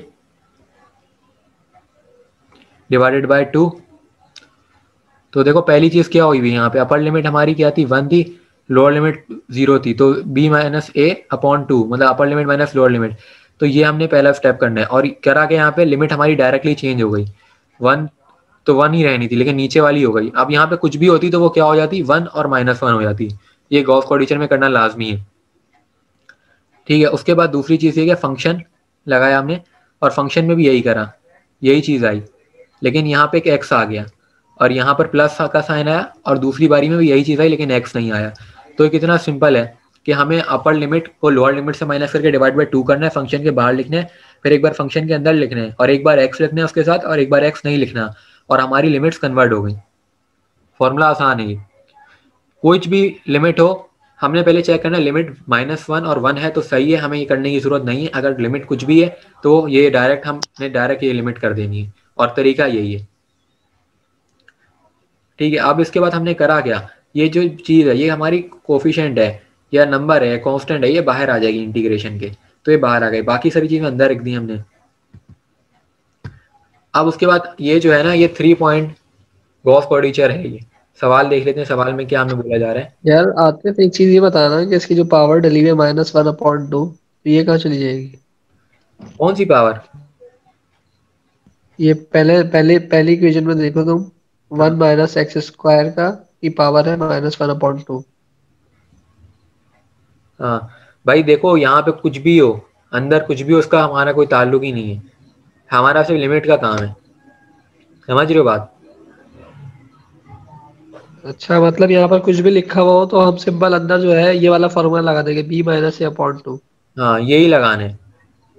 divided by 2। तो देखो पहली चीज़ क्या हुई हुई यहाँ पे, अपर लिमिट हमारी क्या थी 1 थी, लोअर लिमिट 0 थी। तो b माइनस ए अपॉन 2 मतलब upper limit minus lower limit. तो ये हमने पहला स्टेप करना है और करा के यहाँ पे लिमिट हमारी डायरेक्टली चेंज हो गई। 1 तो 1 ही रहनी थी लेकिन नीचे वाली हो गई। अब यहाँ पे कुछ भी होती तो वो क्या हो जाती 1 और -1 हो जाती। ये गॉस क्वाड्रेचर में करना लाजमी है। ठीक है, उसके बाद दूसरी चीज़ ये कि फंक्शन लगाया हमने और फंक्शन में भी यही करा, यही चीज़ आई, लेकिन यहाँ पे एक एक्स आ गया और यहाँ पर प्लस का साइन आया और दूसरी बारी में भी यही चीज़ आई लेकिन एक्स नहीं आया। तो ये कितना सिंपल है कि हमें अपर लिमिट को लोअर लिमिट से माइनस करके डिवाइड बाय 2 करना है, फंक्शन के बाहर लिखना है, फिर एक बार फंक्शन के अंदर लिखना है और एक बार एक्स लिखना है उसके साथ और एक बार एक्स नहीं लिखना और हमारी लिमिट्स कन्वर्ट हो गई। फॉर्मूला आसान है। कोई भी लिमिट हो हमने पहले चेक करना है लिमिट -1 और 1 है तो सही है, हमें ये करने की जरूरत नहीं है। अगर लिमिट कुछ भी है तो ये डायरेक्ट हमने डायरेक्ट ये लिमिट कर देनी है और तरीका यही है। ठीक है, अब इसके बाद हमने करा क्या, ये जो चीज़ है ये हमारी कोफिशिएंट है या नंबर है कांस्टेंट है, ये बाहर आ जाएगी इंटीग्रेशन के, तो ये बाहर आ गई, बाकी सारी चीज़ें अंदर रख दी हमने। अब उसके बाद ये जो है ना ये 3 पॉइंट गॉस क्वाड्रेचर है। ये सवाल देख लेते हैं, सवाल में क्या हमें बोला जा रहा है। यार आतिफ एक चीज ये बताना कि इसकी जो पावर डली हुई है -1/2, तो ये कहाँ चली जाएगी? कौन सी पावर? ये पहली इक्वेशन में देखो तुम, 1 माइनस एक्स स्क्वायर का की पावर है -1/2। हाँ भाई देखो यहाँ पे कुछ भी हो, अंदर कुछ भी हो, उसका हमारा कोई ताल्लुक ही नहीं है, हमारा सिर्फ लिमिट का काम है। समझ रहे हो बात? अच्छा, मतलब यहाँ पर कुछ भी लिखा हुआ हो तो हम सिंपल अंदर जो है ये वाला फॉर्मूला लगा देंगे b-a/2। हाँ यही लगाना है,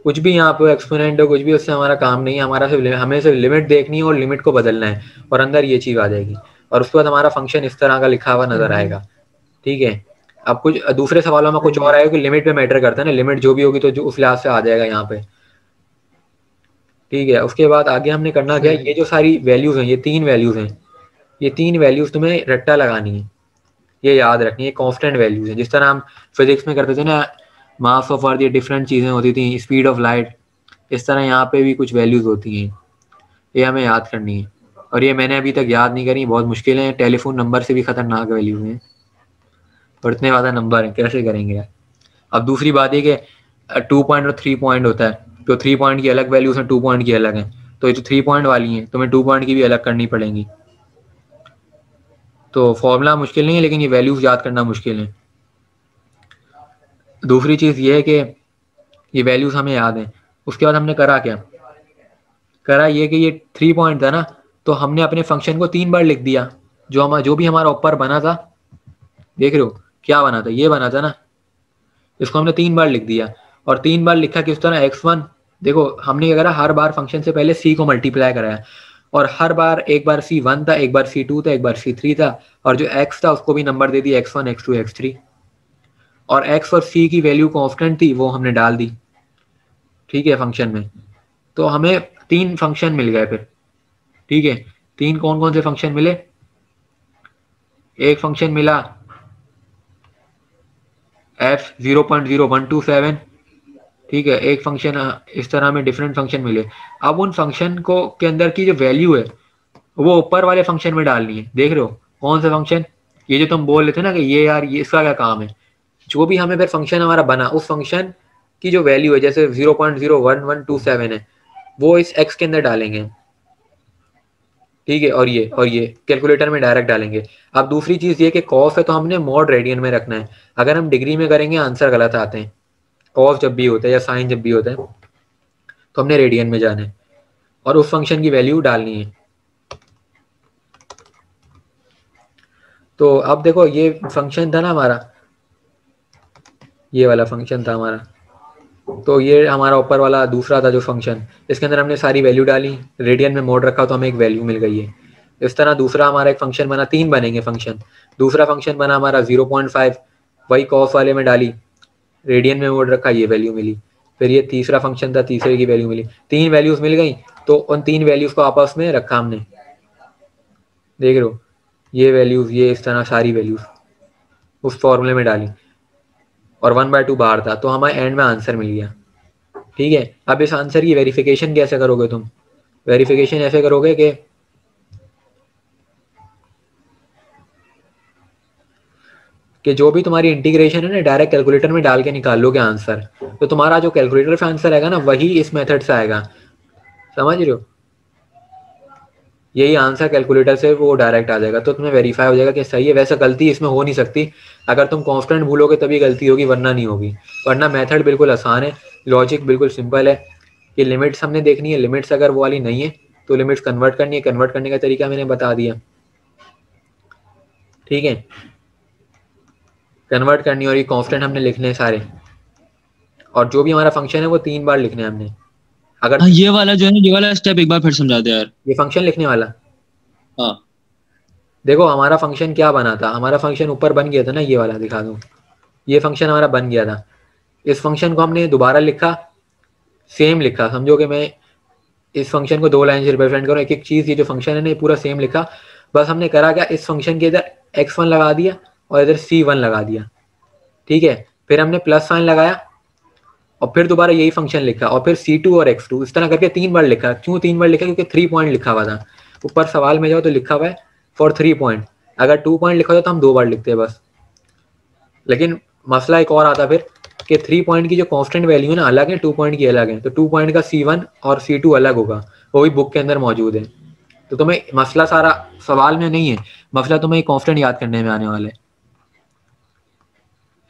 कुछ भी यहाँ पे एक्सपोनेंट हो कुछ भी, उससे हमारा काम नहीं है। हमारा सिर्फ हमें सिर्फ लिमिट देखनी है और लिमिट को बदलना है और अंदर ये चीज़ आ जाएगी और उसके बाद हमारा फंक्शन इस तरह का लिखा हुआ नजर आएगा। ठीक है, अब कुछ दूसरे सवालों में कुछ और आएगा कि लिमिट पे मैटर करता है ना, लिमिट जो भी होगी तो जो उस लिहाज से आ जाएगा यहाँ पे। ठीक है, उसके बाद आगे हमने करना क्या, ये जो सारी वैल्यूज हैं ये 3 वैल्यूज हैं, ये 3 वैल्यूज तुम्हें रट्टा लगानी है, ये याद रखनी है, कांस्टेंट वैल्यूज है। जिस तरह हम फिजिक्स में करते थे ना, मास ऑफ अर्थ, ये डिफरेंट चीज़ें होती थी, स्पीड ऑफ लाइट, इस तरह यहाँ पे भी कुछ वैल्यूज होती हैं, ये हमें याद करनी है। और ये मैंने अभी तक याद नहीं करी, बहुत मुश्किल है, टेलीफोन नंबर से भी खतरनाक वैल्यूज हैं और इतने ज़्यादा नंबर हैं, कैसे करेंगे यार। अब दूसरी बात ये कि 2 पॉइंट और 3 पॉइंट होता है, तो 3 पॉइंट की अलग वैल्यूज हैं, 2 पॉइंट की अलग हैं, तो ये तो 3 पॉइंट वाली हैं, तुम्हें 2 पॉइंट की भी अलग करनी पड़ेंगी। तो फॉर्मूला मुश्किल नहीं है लेकिन ये वैल्यूज याद करना मुश्किल है। दूसरी चीज़ ये है कि ये वैल्यूज हमें याद हैं। उसके बाद हमने करा क्या, करा ये कि ये 3 पॉइंट था ना, तो हमने अपने फंक्शन को 3 बार लिख दिया। जो भी हमारा ऊपर बना था, देख रहे हो क्या बना था, ये बना था ना, इसको हमने 3 बार लिख दिया। और 3 बार लिखा किस तरह, x1, देखो हमने क्या करा, हर बार फंक्शन से पहले c को मल्टीप्लाई कराया और हर बार एक बार c1 था, एक बार c2 था, एक बार c3 था और जो x था उसको भी नंबर दे दिया x1 x2 x3 और x और c की वैल्यू कांस्टेंट थी वो हमने डाल दी। ठीक है, फंक्शन में तो हमें 3 फंक्शन मिल गए फिर। ठीक है, 3 कौन कौन से फंक्शन मिले, एक फंक्शन मिला f0.0127, ठीक है, एक फंक्शन, इस तरह में डिफरेंट फंक्शन मिले। अब उन फंक्शन को के अंदर की जो वैल्यू है वो ऊपर वाले फंक्शन में डालनी है। देख रहे हो कौन सा फंक्शन, ये जो तुम बोल रहे थे ना कि ये यार ये इसका क्या काम है, जो भी हमें फिर फंक्शन हमारा बना उस फंक्शन की जो वैल्यू है, जैसे 0.01127 है, वो इस x के अंदर डालेंगे। ठीक है, और ये कैलकुलेटर में डायरेक्ट डालेंगे। अब दूसरी चीज़ ये कि कॉस है तो हमने मॉड रेडियन में रखना है, अगर हम डिग्री में करेंगे आंसर गलत आते हैं। कॉस जब भी होता है या साइन जब भी होता है तो हमने रेडियन में जाना है और उस फंक्शन की वैल्यू डालनी है। तो अब देखो ये फंक्शन था ना हमारा, ये वाला फंक्शन था हमारा, तो ये हमारा ऊपर वाला दूसरा था जो फंक्शन, इसके अंदर हमने सारी वैल्यू डाली, रेडियन में मोड रखा तो हमें एक वैल्यू मिल गई है। इस तरह दूसरा हमारा एक फंक्शन बना, 3 बनेंगे फंक्शन। दूसरा फंक्शन बना हमारा 0.5, वही कॉस वाले में डाली, रेडियन में मोड रखा, ये वैल्यू मिली। फिर ये तीसरा फंक्शन था, तीसरे की वैल्यू मिली। 3 वैल्यूज मिल गई तो उन 3 वैल्यूज को आपस में रखा हमने, देख रहे हो, ये वैल्यूज, ये इस तरह सारी वैल्यूज उस फॉर्मूले में डाली और 1/2 बाहर था, तो हमें एंड में आंसर मिल गया। ठीक है, अब इस आंसर की वेरिफिकेशन कैसे करोगे तुम? वेरिफिकेशन ऐसे करोगे कि जो भी तुम्हारी इंटीग्रेशन है ना, डायरेक्ट कैलकुलेटर में डाल के निकाल लोगे आंसर, तो तुम्हारा जो कैलकुलेटर पे आंसर आएगा ना, वही इस मेथड से आएगा। समझ रहे हो? यही आंसर कैलकुलेटर से वो डायरेक्ट आ जाएगा, तो तुम्हें वेरीफाई हो जाएगा कि सही है। वैसे गलती इसमें हो नहीं सकती, अगर तुम कांस्टेंट भूलोगे तभी गलती होगी, वरना नहीं होगी। वरना मेथड बिल्कुल आसान है, लॉजिक बिल्कुल सिंपल है। कि लिमिट्स हमने देखनी है, लिमिट्स अगर वो वाली नहीं है तो लिमिट्स कन्वर्ट करनी है, कन्वर्ट करने का तरीका मैंने बता दिया। ठीक है, कन्वर्ट करनी, और ये कांस्टेंट हमने लिखने हैं सारे, और जो भी हमारा फंक्शन है वो 3 बार लिखने हैं हमने। अगर हाँ, ये वाला जो है ना, ये वाला स्टेप एक बार फिर समझा दे यार। ये फंक्शन लिखने वाला, हाँ देखो हमारा फंक्शन क्या बना था, हमारा फंक्शन ऊपर बन गया था ना, ये वाला दिखा दूँ, ये फंक्शन हमारा बन गया था। इस फंक्शन को हमने दोबारा लिखा, सेम लिखा, समझो कि मैं इस फंक्शन को 2 लाइन से रिप्रेजेंट करूँ, एक एक चीज़, ये जो फंक्शन है ना ये पूरा सेम लिखा। बस हमने करा क्या, इस फंक्शन के इधर x1 लगा दिया और इधर c1 लगा दिया। ठीक है, फिर हमने प्लस साइन लगाया और फिर दोबारा यही फंक्शन लिखा, और फिर c2 और x2, इस तरह करके 3 बार लिखा। क्यों 3 बार लिखा? क्योंकि 3 पॉइंट लिखा हुआ था। ऊपर सवाल में जाओ तो लिखा हुआ है फॉर 3 पॉइंट, अगर 2 पॉइंट लिखा होता तो हम 2 बार लिखते बस। लेकिन मसला एक और आता फिर कि 3 पॉइंट की जो कांस्टेंट वैल्यू है ना अलग है, 2 पॉइंट की अलग है, तो 2 पॉइंट का c1 और c2 अलग होगा, वो भी बुक के अंदर मौजूद है। तो तुम्हें मसला सारा सवाल में नहीं है, मसला तुम्हें कांस्टेंट याद करने में आने वाला है।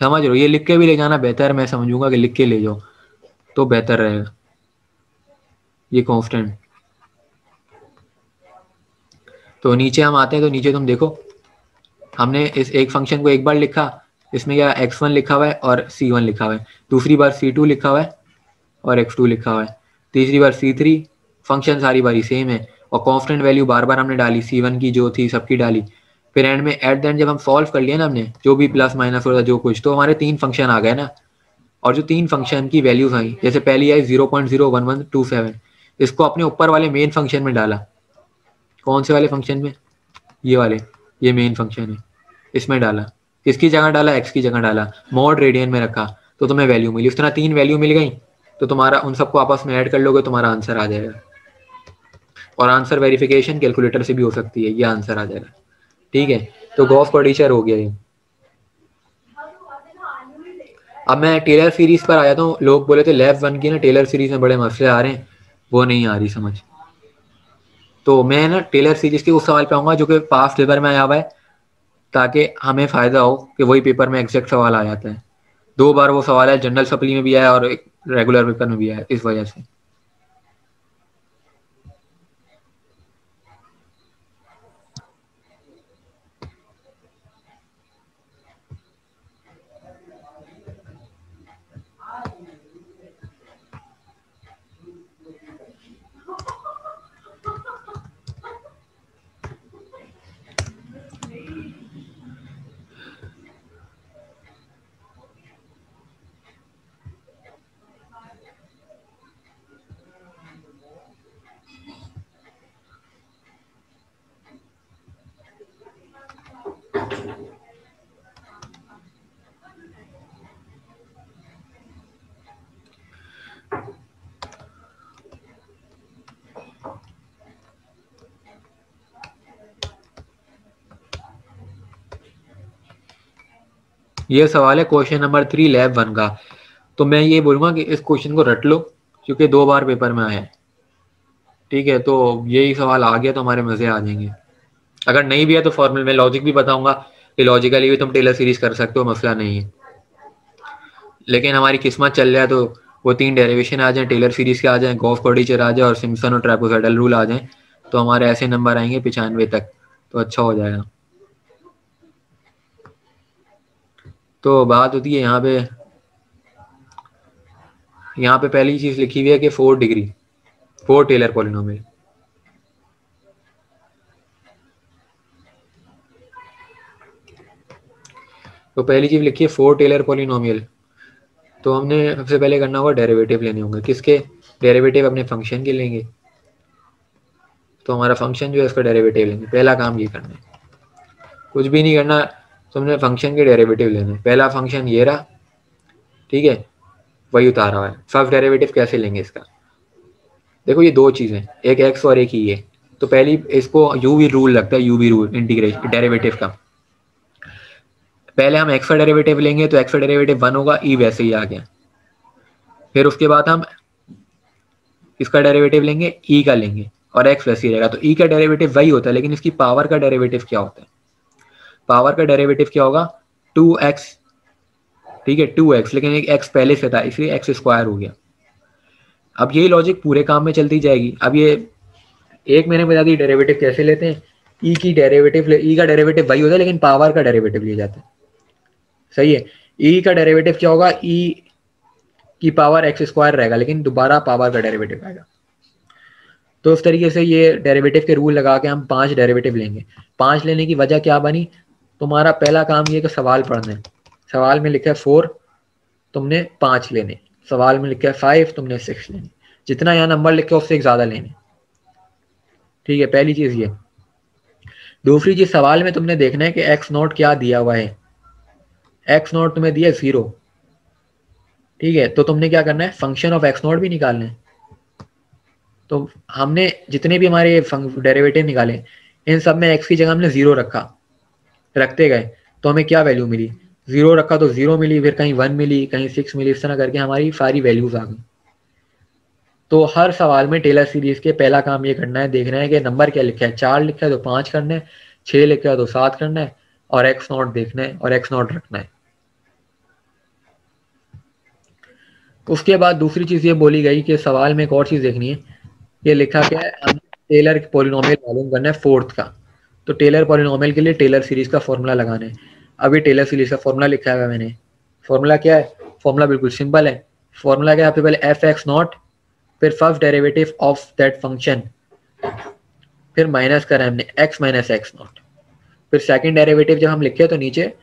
समझ रहे हो? ये लिख के भी ले जाना बेहतर है, मैं समझूंगा कि लिख के ले जाओ तो बेहतर रहेगा। ये कांस्टेंट, तो नीचे हम आते हैं, तो नीचे तुम देखो हमने इस एक फंक्शन को एक बार लिखा, इसमें क्या x1 लिखा हुआ है और c1 लिखा हुआ है, दूसरी बार c2 लिखा हुआ है और x2 लिखा हुआ है, तीसरी बार c3। फंक्शन सारी बारी सेम है, और कांस्टेंट वैल्यू बार बार हमने डाली, c1 की जो थी सबकी डाली। फिर एंड में एट द एंड जब हम सॉल्व कर लिया ना हमने, जो भी प्लस माइनस होता जो कुछ, तो हमारे 3 फंक्शन आ गए ना। और जो 3 फंक्शन की वैल्यूज आई, जैसे पहली आई 0.01127, इसको अपने ऊपर वाले मेन फंक्शन में डाला। कौन से वाले फंक्शन में? ये वाले, ये मेन फंक्शन है, इसमें डाला। किसकी जगह डाला? एक्स की जगह डाला, मॉड रेडियन में रखा, तो तुम्हें वैल्यू मिली। उस तरह 3 वैल्यू मिल गई, तो तुम्हारा उन सबको आपस में ऐड कर लोगे, तुम्हारा आंसर आ जाएगा। और आंसर वेरिफिकेशन कैलकुलेटर से भी हो सकती है, ये आंसर आ जाएगा। ठीक है, तो गॉस क्वाड्रेचर हो गया ये। अब मैं टेलर सीरीज पर आया था। लोग बोले थे लैब 1 की ना टेलर सीरीज में बड़े मसले आ रहे हैं, वो नहीं आ रही समझ। तो मैं ना टेलर सीरीज के उस सवाल पे आऊंगा जो कि पास्ट पेपर में आया हुआ है, ताकि हमें फायदा हो कि वही पेपर में एग्जैक्ट सवाल आ जाता है। 2 बार वो सवाल है, जनरल सप्ली में भी आया और एक रेगुलर पेपर में भी आया, इस वजह से। ये सवाल है क्वेश्चन नंबर 3 लैब 1 का। तो मैं ये बोलूँगा कि इस क्वेश्चन को रट लो, क्योंकि 2 बार पेपर में आया है। ठीक है, तो यही सवाल आ गया तो हमारे मज़े आ जाएंगे। अगर नहीं भी है तो फॉर्मूले में लॉजिक भी बताऊंगा कि लॉजिकली भी तुम टेलर सीरीज कर सकते हो, मसला नहीं है। लेकिन हमारी किस्मत चल रहा है तो वो 3 डेरिवेशन आ जाए, टेलर सीरीज के आ जाए, गॉस क्वाड्रेचर आ जाए और सिम्पसन और ट्रापेजॉइडल रूल आ जाए, तो हमारे ऐसे नंबर आएंगे 95 तक, तो अच्छा हो जाएगा। तो बात होती है यहाँ पे पहली चीज लिखी हुई है कि 4 डिग्री 4 टेलर पॉलिनोमियल। तो पहली चीज लिखी है 4 टेलर पॉलिनोमियल। तो हमने सबसे पहले करना होगा डेरिवेटिव लेने होंगे। किसके डेरिवेटिव? अपने फंक्शन के लेंगे। तो हमारा फंक्शन जो है उसका डेरिवेटिव लेंगे। पहला काम ये करना है, कुछ भी नहीं करना, तुमने फंक्शन के डेरिवेटिव लेने। पहला फंक्शन ये रहा, ठीक है, वही उतारा हुआ है। फर्स्ट डेरिवेटिव कैसे लेंगे इसका, देखो ये दो चीज़ें, एक एक्स और एक ई है। तो पहली इसको यू भी रूल लगता है, यू भी रूल इंटीग्रेशन डेरिवेटिव का। पहले हम एक्स का डेरिवेटिव लेंगे तो एक्स का डेरिवेटिव 1 होगा, ई वैसे ही आ गया। फिर उसके बाद हम इसका डेरिवेटिव लेंगे, ई का लेंगे, और एक्स वैसे ही रहेगा। तो ई का डेरिवेटिव वही होता है, लेकिन इसकी पावर का डेरिवेटिव क्या होता है, पावर का डेरिवेटिव क्या होगा 2x, ठीक है 2x, लेकिन एक x पहले से था इसलिए एक्स स्क्वायर हो गया। अब यही लॉजिक पूरे काम में चलती जाएगी। अब ये एक मैंने बता दी डेरिवेटिव कैसे लेते हैं, ई की डेरिवेटिव, ई का डेरिवेटिव वही होता है लेकिन पावर का डेरिवेटिव लिया जाता है, सही है। ई का डेरिवेटिव क्या होगा, ई की पावर एक्स स्क्वायर रहेगा लेकिन दोबारा पावर का डेरिवेटिव आएगा। तो इस तरीके से ये डेरिवेटिव के रूल लगा के हम 5 डेरिवेटिव लेंगे। 5 लेने की वजह क्या बनी, तुम्हारा पहला काम ये कि सवाल पढ़ना है। सवाल में लिखा है 4, तुमने 5 लेने। सवाल में लिखा है 5, तुमने 6 लेने। जितना यहाँ नंबर लिखे उससे एक ज़्यादा लेने, ठीक है, पहली चीज़ ये। दूसरी चीज़, सवाल में तुमने देखना है कि एक्स नॉट क्या दिया हुआ है। एक्स नॉट तुम्हें दिया 0, ठीक है, तो तुमने क्या करना है, फंक्शन ऑफ एक्स नॉट भी निकालना है। तो हमने जितने भी हमारे डेरिवेटिव निकाले, इन सब में एक्स की जगह हमने 0 रखा, रखते गए तो हमें क्या वैल्यू मिली, 0 रखा तो 0 मिली, फिर कहीं 1 मिली, कहीं 6 मिली, इस तरह करके हमारी सारी वैल्यूज आ गई। तो हर सवाल में टेलर सीरीज के पहला काम ये करना है, देखना है कि नंबर क्या लिखा है। 4 लिखा है तो 5 करना है, 6 लिखा है तो 7 करना है, और एक्स नॉट देखना है और एक्स नॉट रखना है। उसके बाद दूसरी चीज़ ये बोली गई कि सवाल में एक और चीज़ देखनी है, ये लिखा क्या है, हम टेलर पॉलिनोमियल मालूम करना है 4th का। तो टेलर पॉलिनोमियल के लिए टेलर सीरीज का फॉर्मूला लगाना है। अभी टेलर सीरीज का फॉर्मूला लिखा है मैंने। फॉर्मूला क्या है, फॉर्मूला बिल्कुल सिंपल है। फॉर्मूला क्या है, पहले एफ एक्स नॉट, फिर first derivative of that function, फिर माइनस करा हमने एक्स माइनस एक्स नॉट, फिर सेकंड डेरिवेटिव जब हम लिखे तो नीचे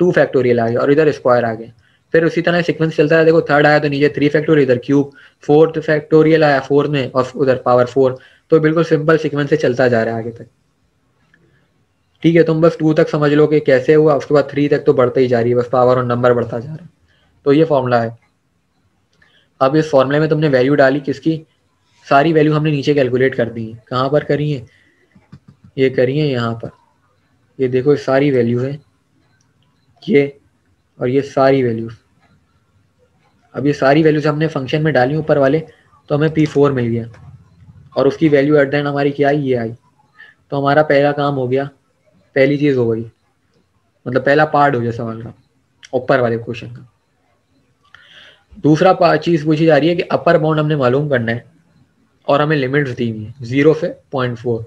2 फैक्टोरियल आ गया और इधर स्क्वायर आ गया। फिर उसी तरह सीक्वेंस चलता है, देखो थर्ड आया तो नीचे 3 फैक्टोरियल, इधर क्यूब, फोर्थ फैक्टोरियल आया 4 में और उधर पावर 4। तो बिल्कुल सिंपल सीक्वेंस से चलता जा रहा है आगे तक, ठीक है। तुम बस 2 तक समझ लो कि कैसे हुआ, उसके बाद 3 तक तो बढ़ता ही जा रही है, बस पावर और नंबर बढ़ता जा रहा है। तो ये फॉर्मूला है। अब इस फॉर्मूले में तुमने वैल्यू डाली, किसकी, सारी वैल्यू हमने नीचे कैलकुलेट कर दी है। कहाँ पर करी है, ये करी है यहाँ पर, ये देखो सारी वैल्यू है ये, और ये सारी वैल्यूज। अब ये सारी वैल्यूज हमने फंक्शन में डाली ऊपर वाले, तो हमें P4 मिल गया और उसकी वैल्यू एट द एंड हमारी क्या आई, ये आई। तो हमारा पहला काम हो गया, पहली चीज़ हो गई, मतलब पहला पार्ट हो गया सवाल का, ऊपर वाले क्वेश्चन का। दूसरा चीज़ पूछी जा रही है कि अपर बाउंड हमने मालूम करना है और हमें लिमिट्स दी हुई है 0 से 0.4।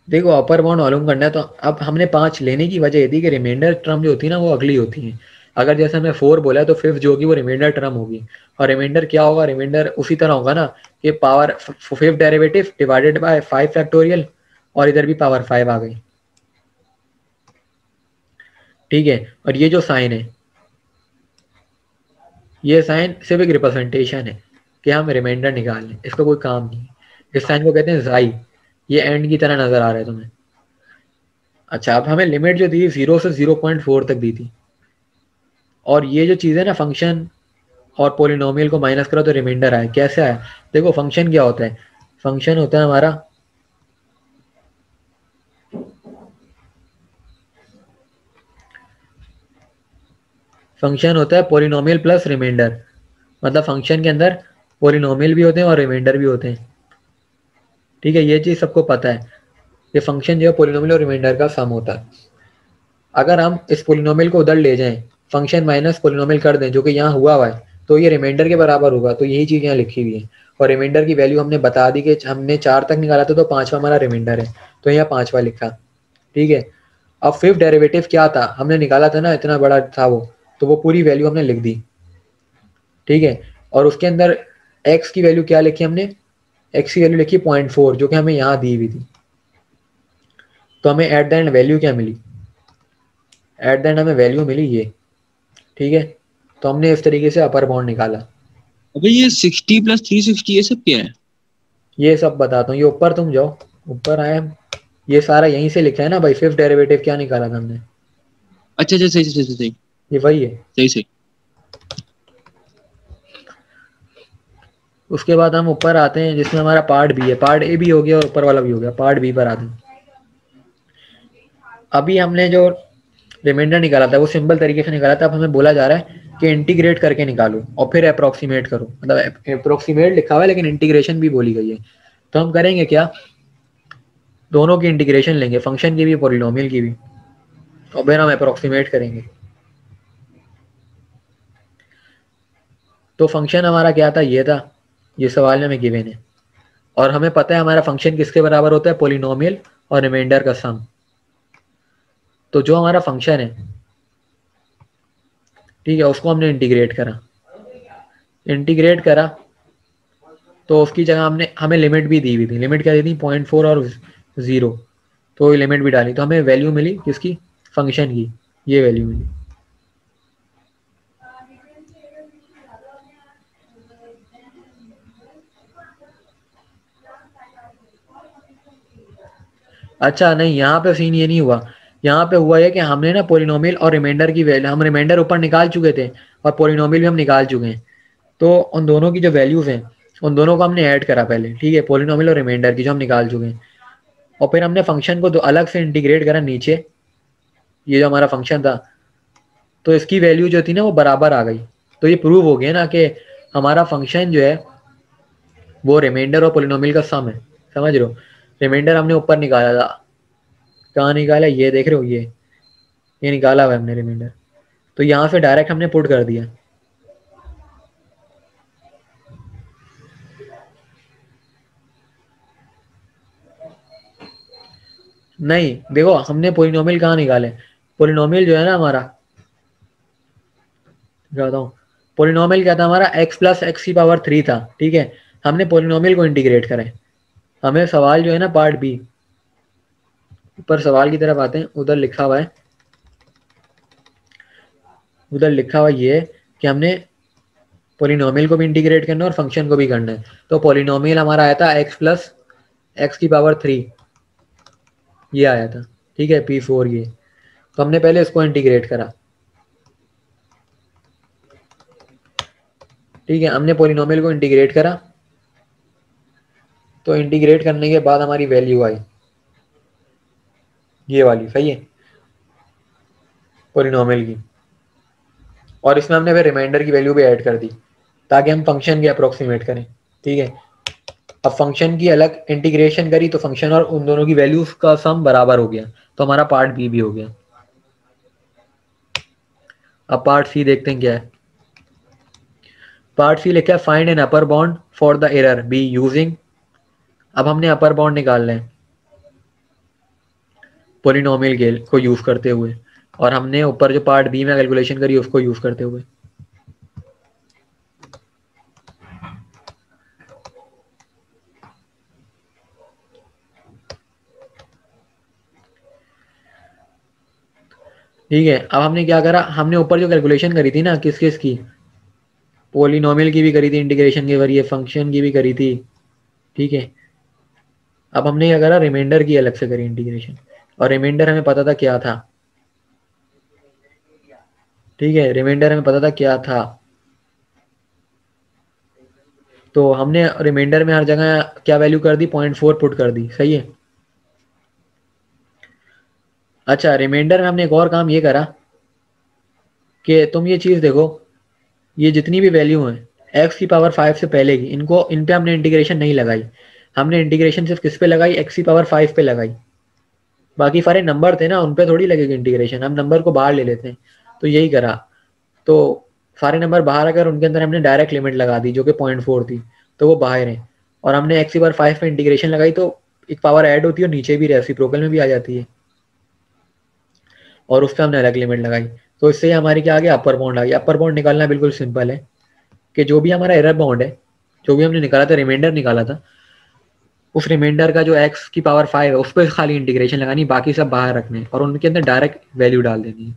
देखो अपर बाउंड मालूम करना है, तो अब हमने 5 लेने की वजह ये थी कि रिमाइंडर टर्म जो होती है ना वो अगली होती है। अगर जैसे हमने 4 बोला है तो 5th जो होगी वो रिमाइंडर टर्म होगी। और रिमाइंडर क्या होगा, रिमाइंडर उसी तरह होगा ना कि power 5th derivative divided by 5 factorial, और इधर भी पावर 5 आ गई, ठीक है। और ये जो साइन है, ये साइन सिर्फ एक रिप्रेजेंटेशन है कि हम रिमाइंडर निकाल लें, इसका कोई काम नहीं। इस साइन को कहते हैं जाई, ये एंड की तरह नजर आ रहा है तुम्हें। अच्छा, अब हमें लिमिट जो दी 0 से 0.4 तक दी थी, और ये जो चीज़ है ना, फंक्शन और पोलिनोमियल को माइनस करो तो रिमाइंडर आए। कैसे आया, देखो फंक्शन क्या होता है, फंक्शन होता है हमारा फंक्शन होता है पोलिनोमियल प्लस रिमाइंडर। मतलब फंक्शन के अंदर पोलिनोमियल भी होते हैं और रिमाइंडर भी होते हैं, ठीक है। ये चीज़ सबको पता है, ये फंक्शन जो है पोलिनोमियल और रिमाइंडर का सम होता है। अगर हम इस पोलिनोमियल को उधर ले जाएं, फंक्शन माइनस पोलिनोमियल कर दें, जो कि यहाँ हुआ है, तो ये रिमाइंडर के बराबर होगा। तो यही चीज़ यहाँ लिखी हुई है, और रिमाइंडर की वैल्यू हमने बता दी कि हमने 4 तक निकाला था, तो 5वां हमारा रिमाइंडर है, तो यहाँ 5वां लिखा, ठीक है। अब 5th डेरिवेटिव क्या था, हमने निकाला था ना, इतना बड़ा था वो, तो वो पूरी वैल्यू हमने लिख दी, ठीक है। और उसके अंदर x की वैल्यू क्या लिखी हमने, x की वैल्यू लिखी 0.4, जो कि हमें यहाँ दी हुई थी। तो हमें एट द एंड वैल्यू क्या मिली, एट द एंड हमें वैल्यू मिली ये, ठीक है। तो हमने इस तरीके से अपर बाउंड निकाला। अबे ये 60 + 360 ये सब क्या है? ये सब बताता हूँ, ये ऊपर तुम जाओ, ऊपर आए हम, ये सारा यहीं से लिखा है ना भाई। फिफ्थ डेरिवेटिव क्या निकाला था हमने? अच्छा अच्छा, सही सही सही सही ये वही है। सही सही। उसके बाद हम ऊपर आते हैं जिसमें हमारा पार्ट बी है, पार्ट ए भी हो गया और ऊपर वाला भी हो गया, पार्ट बी पर आते हैं। अभी हमने जो रिमाइंडर निकाला था वो सिंपल तरीके से निकाला था। अब हमें बोला जा रहा है कि इंटीग्रेट करके निकालो और फिर अप्रोक्सीमेट करो, मतलब अप्रोक्सीमेट लिखा हुआ है लेकिन इंटीग्रेशन भी बोली गई है। तो हम करेंगे क्या, दोनों की इंटीग्रेशन लेंगे, फंक्शन की भी पॉलिनोमियल की भी, और फिर हम अप्रोक्सीमेट करेंगे। तो फंक्शन हमारा क्या था, ये था, ये सवाल में हमें गिवन है, और हमें पता है हमारा फंक्शन किसके बराबर होता है, पॉलिनोमियल और रिमाइंडर का सम। तो जो हमारा फंक्शन है, ठीक है, उसको हमने इंटीग्रेट करा, तो उसकी जगह हमें लिमिट भी दी हुई थी। लिमिट क्या दी थी, 0.4 और 0, तो लिमिट भी डाली, तो हमें वैल्यू मिली किसकी, फंक्शन की, ये वैल्यू मिली। अच्छा नहीं, यहाँ पे सीन ये नहीं हुआ, यहाँ पे हुआ है कि हमने ना पॉलिनोमियल और रिमाइंडर की वैल्यू, हम रिमाइंडर ऊपर निकाल चुके थे और पॉलिनोमियल भी हम निकाल चुके हैं। तो उन दोनों की जो वैल्यूज हैं उन दोनों को हमने ऐड करा पहले, ठीक है, पॉलिनोमियल और रिमाइंडर की जो हम निकाल चुके हैं, और फिर हमने फंक्शन को अलग से इंटीग्रेट करा नीचे, ये जो हमारा फंक्शन था, तो इसकी वैल्यू जो थी ना वो बराबर आ गई। तो ये प्रूव हो गया ना कि हमारा फंक्शन जो है वो रिमाइंडर और पॉलिनोमियल का सम है। समझ रहे हो, रिमाइंडर हमने ऊपर निकाला था, कहाँ निकाला, ये देख रहे हो, ये निकाला हुआ है हमने रिमाइंडर, तो यहाँ से डायरेक्ट हमने पुट कर दिया। नहीं देखो, हमने पॉलिनोमियल कहाँ निकाले, पॉलिनोमियल जो है ना हमारा, बताता हूँ, पॉलिनोमियल क्या था हमारा, x + x³ था, ठीक है, हमने पॉलिनोमियल को इंटीग्रेट करें। हमें सवाल जो है ना पार्ट बी, ऊपर सवाल की तरफ आते हैं, उधर लिखा हुआ है, ये कि हमने पॉलिनोमियल को भी इंटीग्रेट करना है और फंक्शन को भी करना है। तो पॉलिनोमियल हमारा आया था x + x³, ये आया था, ठीक है, P4 ये। तो हमने पहले इसको इंटीग्रेट करा, ठीक है, हमने पॉलिनोमियल को इंटीग्रेट करा, तो इंटीग्रेट करने के बाद हमारी वैल्यू आई ये वाली, सही है, पॉलिनोमियल की, और इसमें हमने फिर रिमाइंडर की वैल्यू भी ऐड कर दी ताकि हम फंक्शन की अप्रोक्सीमेट करें, ठीक है। अब फंक्शन की अलग इंटीग्रेशन करी तो फंक्शन और उन दोनों की वैल्यूज का सम बराबर हो गया, तो हमारा पार्ट बी भी हो गया। अब पार्ट सी देखते हैं क्या है। पार्ट सी लिखा है find an upper bound for the error be using, अब हमने अपर बाउंड निकालना है पॉलिनोमियल के को यूज करते हुए, और हमने ऊपर जो पार्ट बी में कैलकुलेशन करी उसको यूज करते हुए। ठीक है, अब हमने क्या करा, हमने ऊपर जो कैलकुलेशन करी थी ना, किस किस की, पॉलिनोमियल की भी करी थी इंटीग्रेशन के जरिए, फंक्शन की भी करी थी, ठीक है। अब हमने क्या करा, रिमाइंडर की अलग से करी इंटीग्रेशन, और रिमाइंडर हमें पता था क्या था, ठीक है, रिमाइंडर हमें पता था क्या था, तो हमने रिमाइंडर में हर जगह क्या वैल्यू कर दी, 0.4 पुट कर दी, सही है। अच्छा, रिमाइंडर में हमने एक और काम ये करा कि तुम ये चीज देखो, ये जितनी भी वैल्यू हैं x⁵ से पहले की, इन पे हमने इंटीग्रेशन नहीं लगाई, हमने इंटीग्रेशन सिर्फ किस पे लगाई, x⁵ पे लगाई। बाकी सारे नंबर थे ना, उन पे थोड़ी लगेगी इंटीग्रेशन, हम नंबर को बाहर ले लेते हैं, तो यही करा। तो सारे नंबर बाहर आकर उनके अंदर हमने डायरेक्ट लिमिट लगा दी जो कि 0.4 थी, तो वो बाहर है, और हमने x⁵ पे इंटीग्रेशन लगाई, तो एक पावर ऐड होती है और नीचे भी रेसिप्रोकल में भी आ जाती है, और उस पर हमने अलग लिमिट लगाई। तो इससे हमारी क्या आ गया, अपर बाउंड आ गया। अपर बाउंड निकालना बिल्कुल सिंपल है कि जो भी हमारा एरर बाउंड है, जो भी हमने निकाला था, रिमाइंडर निकाला था, उस रिमाइंडर का जो x⁵ है उस पर खाली इंटीग्रेशन लगानी, बाकी सब बाहर रखने और उनके अंदर डायरेक्ट वैल्यू डाल देनी है,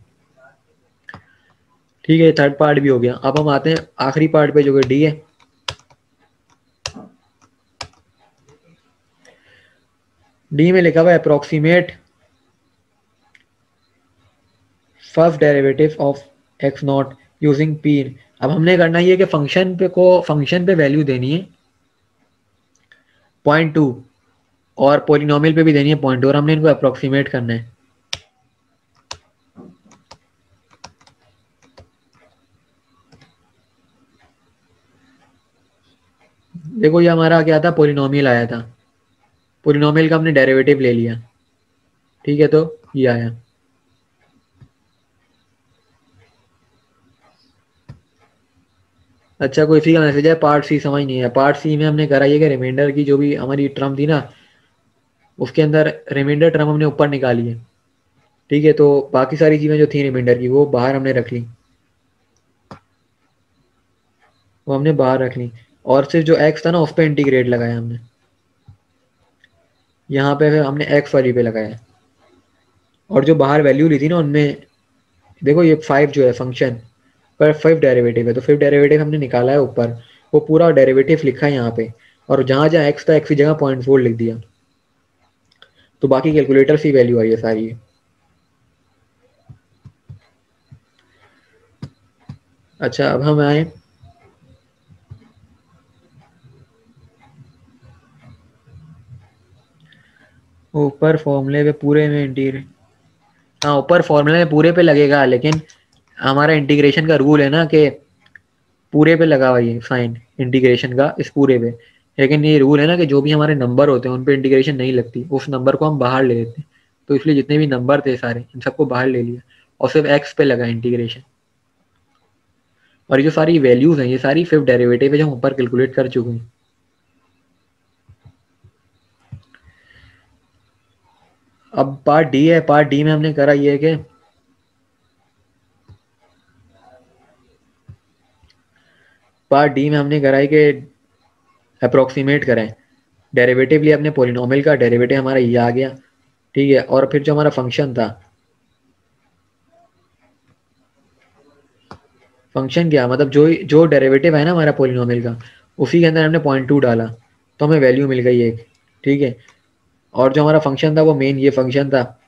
ठीक है, थर्ड पार्ट भी हो गया। अब हम आते हैं आखिरी पार्ट पे जो कि डी है। डी में लिखा हुआ है approximate first derivative of x not using P. अब हमने करना ये कि फंक्शन पे वैल्यू देनी है 0.2 और पोलिनोमियल पे भी देनी है 0.2 और हमने इनको अप्रोक्सीमेट करना है। देखो ये हमारा क्या था, पोलिनोमियल आया था, पोलिनोमियल का हमने डेरिवेटिव ले लिया, ठीक है, तो ये आया। अच्छा, कोई सी का मैसेज है, पार्ट सी समझ नहीं है। पार्ट सी में हमने करा ये कि रिमाइंडर की जो भी हमारी टर्म थी ना, उसके अंदर रिमाइंडर टर्म हमने ऊपर निकाली है, ठीक है, तो बाकी सारी चीज़ें जो थी रिमाइंडर की वो बाहर हमने रख ली, वो हमने बाहर रख ली, और सिर्फ जो एक्स था ना उस पर इंटीग्रेट लगाया हमने, यहाँ पे फिर हमने एक्स वाली पे लगाया, और जो बाहर वैल्यू ली थी ना उनमें देखो ये 5 जो है फंक्शन पर 5 डेरिवेटिव है, तो 5 डेरिवेटिव हमने निकाला है ऊपर, वो पूरा डेरिवेटिव लिखा है यहाँ पे, और जहाँ जहाँ एक्स था एक्स की जगह 0.4 लिख दिया, तो बाकी कैलकुलेटर सी वैल्यू आई है सारी। अच्छा, अब हम आए ऊपर फॉर्मूले पे पूरे में इंटीग्रेट, हाँ ऊपर फॉर्मूले में पूरे पे लगेगा, लेकिन हमारा इंटीग्रेशन का रूल है ना कि पूरे पे लगा हुआ ये साइन इंटीग्रेशन का इस पूरे पे, लेकिन ये रूल है ना कि जो भी हमारे नंबर होते हैं उन पे इंटीग्रेशन नहीं लगती, उस नंबर को हम बाहर ले लेते हैं, तो इसलिए जितने भी नंबर थे सारे इन सबको बाहर ले लिया और सिर्फ एक्स पे लगा इंटीग्रेशन। और ये जो सारी वैल्यूज हैं ये सारी फिफ्थ डेरिवेटिव है जो हम ऊपर कैलकुलेट कर चुके हैं। अब पार्ट डी है, पार्ट डी में हमने करा ये है कि पार्ट डी में हमने करा है कि अप्रोक्सीमेट करें, डेरिवेटिव लिया अपने पोलिनोमियल का, डेरिवेटिव हमारा ये आ गया, ठीक है, और फिर जो हमारा फंक्शन था, फंक्शन क्या मतलब जो जो डेरिवेटिव है ना हमारा पोलिनोमियल का उसी के अंदर हमने 0.2 डाला तो हमें वैल्यू मिल गई एक, ठीक है, और जो हमारा फंक्शन था वो मेन ये फंक्शन था,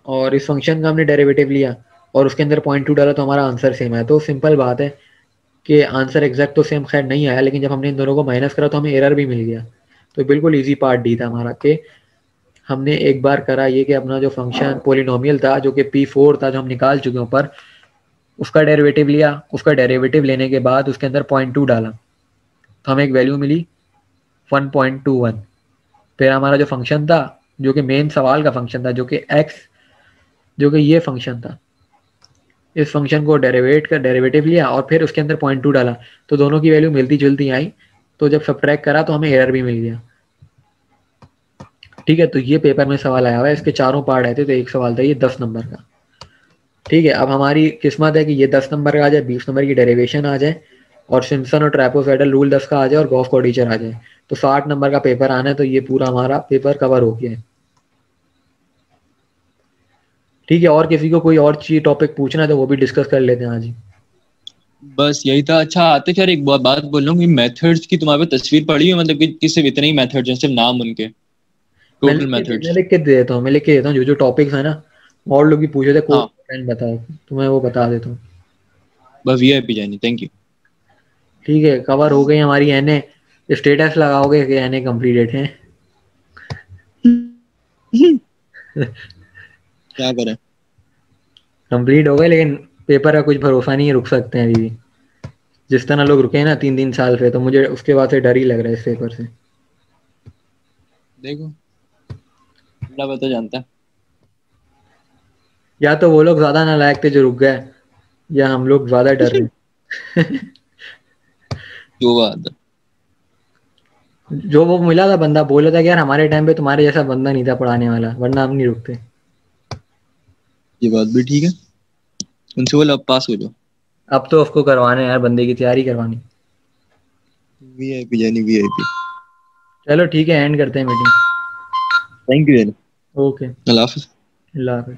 और इस फंक्शन का हमने डेरिवेटिव लिया और उसके अंदर 0.2 डाला तो हमारा आंसर सेम है। तो सिंपल बात है कि आंसर एग्जैक्ट तो सेम खैर नहीं आया, लेकिन जब हमने इन दोनों को माइनस करा तो हमें एरर भी मिल गया। तो बिल्कुल ईजी पार्ट डी था हमारा कि हमने एक बार करा ये कि अपना जो फंक्शन पोलिनोमियल था जो कि P4 था जो हम निकाल चुके हैं ऊपर, उसका डेरिवेटिव लिया, उसका डेरिवेटिव लेने के बाद उसके अंदर 0.2 डाला तो हमें एक वैल्यू मिली 1.21। फिर हमारा जो फंक्शन था जो कि मेन सवाल का फंक्शन था जो कि x जो कि ये फंक्शन था, इस फंक्शन को डेरिवेटिव लिया और फिर उसके अंदर 0.2 डाला तो दोनों की वैल्यू मिलती जुलती आई, तो जब सब्ट्रैक्ट करा तो हमें एरर भी मिल गया, ठीक है। तो ये पेपर में सवाल आया हुआ है, इसके चारों पार्ट आए थे, तो एक सवाल था ये 10 नंबर का, ठीक है। अब हमारी किस्मत है कि ये 10 नंबर का आ जाए, 20 नंबर की डेरिवेशन आ जाए, और सिम्पसन और ट्रैपेजॉइडल रूल 10 का आ जाए, और गॉस क्वाड्रेचर आ जाए, तो 60 नंबर का पेपर आना है। तो ये पूरा हमारा पेपर कवर हो गया है, ठीक है। और किसी को कोई और चीज टॉपिक पूछना है तो वो भी डिस्कस कर लेते हैं आज ही। बस यही था। अच्छा आतिफ यार, एक बात बोल रहा हूँ कि मेथड्स की तुम्हारे पे तस्वीर पड़ी है, मतलब कि सिर्फ इतने ही मेथड्स हैं, सिर्फ नाम उनके, टोटल मैं मेथड्स? लिख के दे देता हूँ, मैं लिख के देता हूँ जो जो टॉपिक्स है ना, और लोग भी पूछे थे कोड हाँ पेन बताओ तो मैं वो बता देता हूँ, बस VIP जानी, थैंक यू। ठीक है। कवर हो गई हमारी एनए, स्टेटस लगाओगे कि एनए कंप्लीटेड है। क्या करें? कंप्लीट हो गए, लेकिन पेपर का कुछ भरोसा नहीं है, रुक सकते हैं अभी भी। जिस तरह लोग रुके हैं ना 3-3 साल से, तो मुझे उसके बाद से डर ही लग रहा है इस पेपर से। देखो अल्लाह बता जानता है। या तो वो लोग ज्यादा नालायक थे जो रुक गए, या हम लोग ज्यादा डर रहे हैं। जो बात है। जो वो मिला था बंदा बोला था कि यार हमारे टाइम पे तुम्हारे जैसा बंदा नहीं था पढ़ाने वाला, वरना हम नहीं रुकते। ये बात भी ठीक है, उनसे बोलो अब पास हो जाओ। अब तो उसको करवाना है यार, बंदे की तैयारी करवानी। VIP जानी, VIP। चलो ठीक है, एंड करते हैं meeting. Thank you. Okay, Allah Hafiz. Allah Hafiz.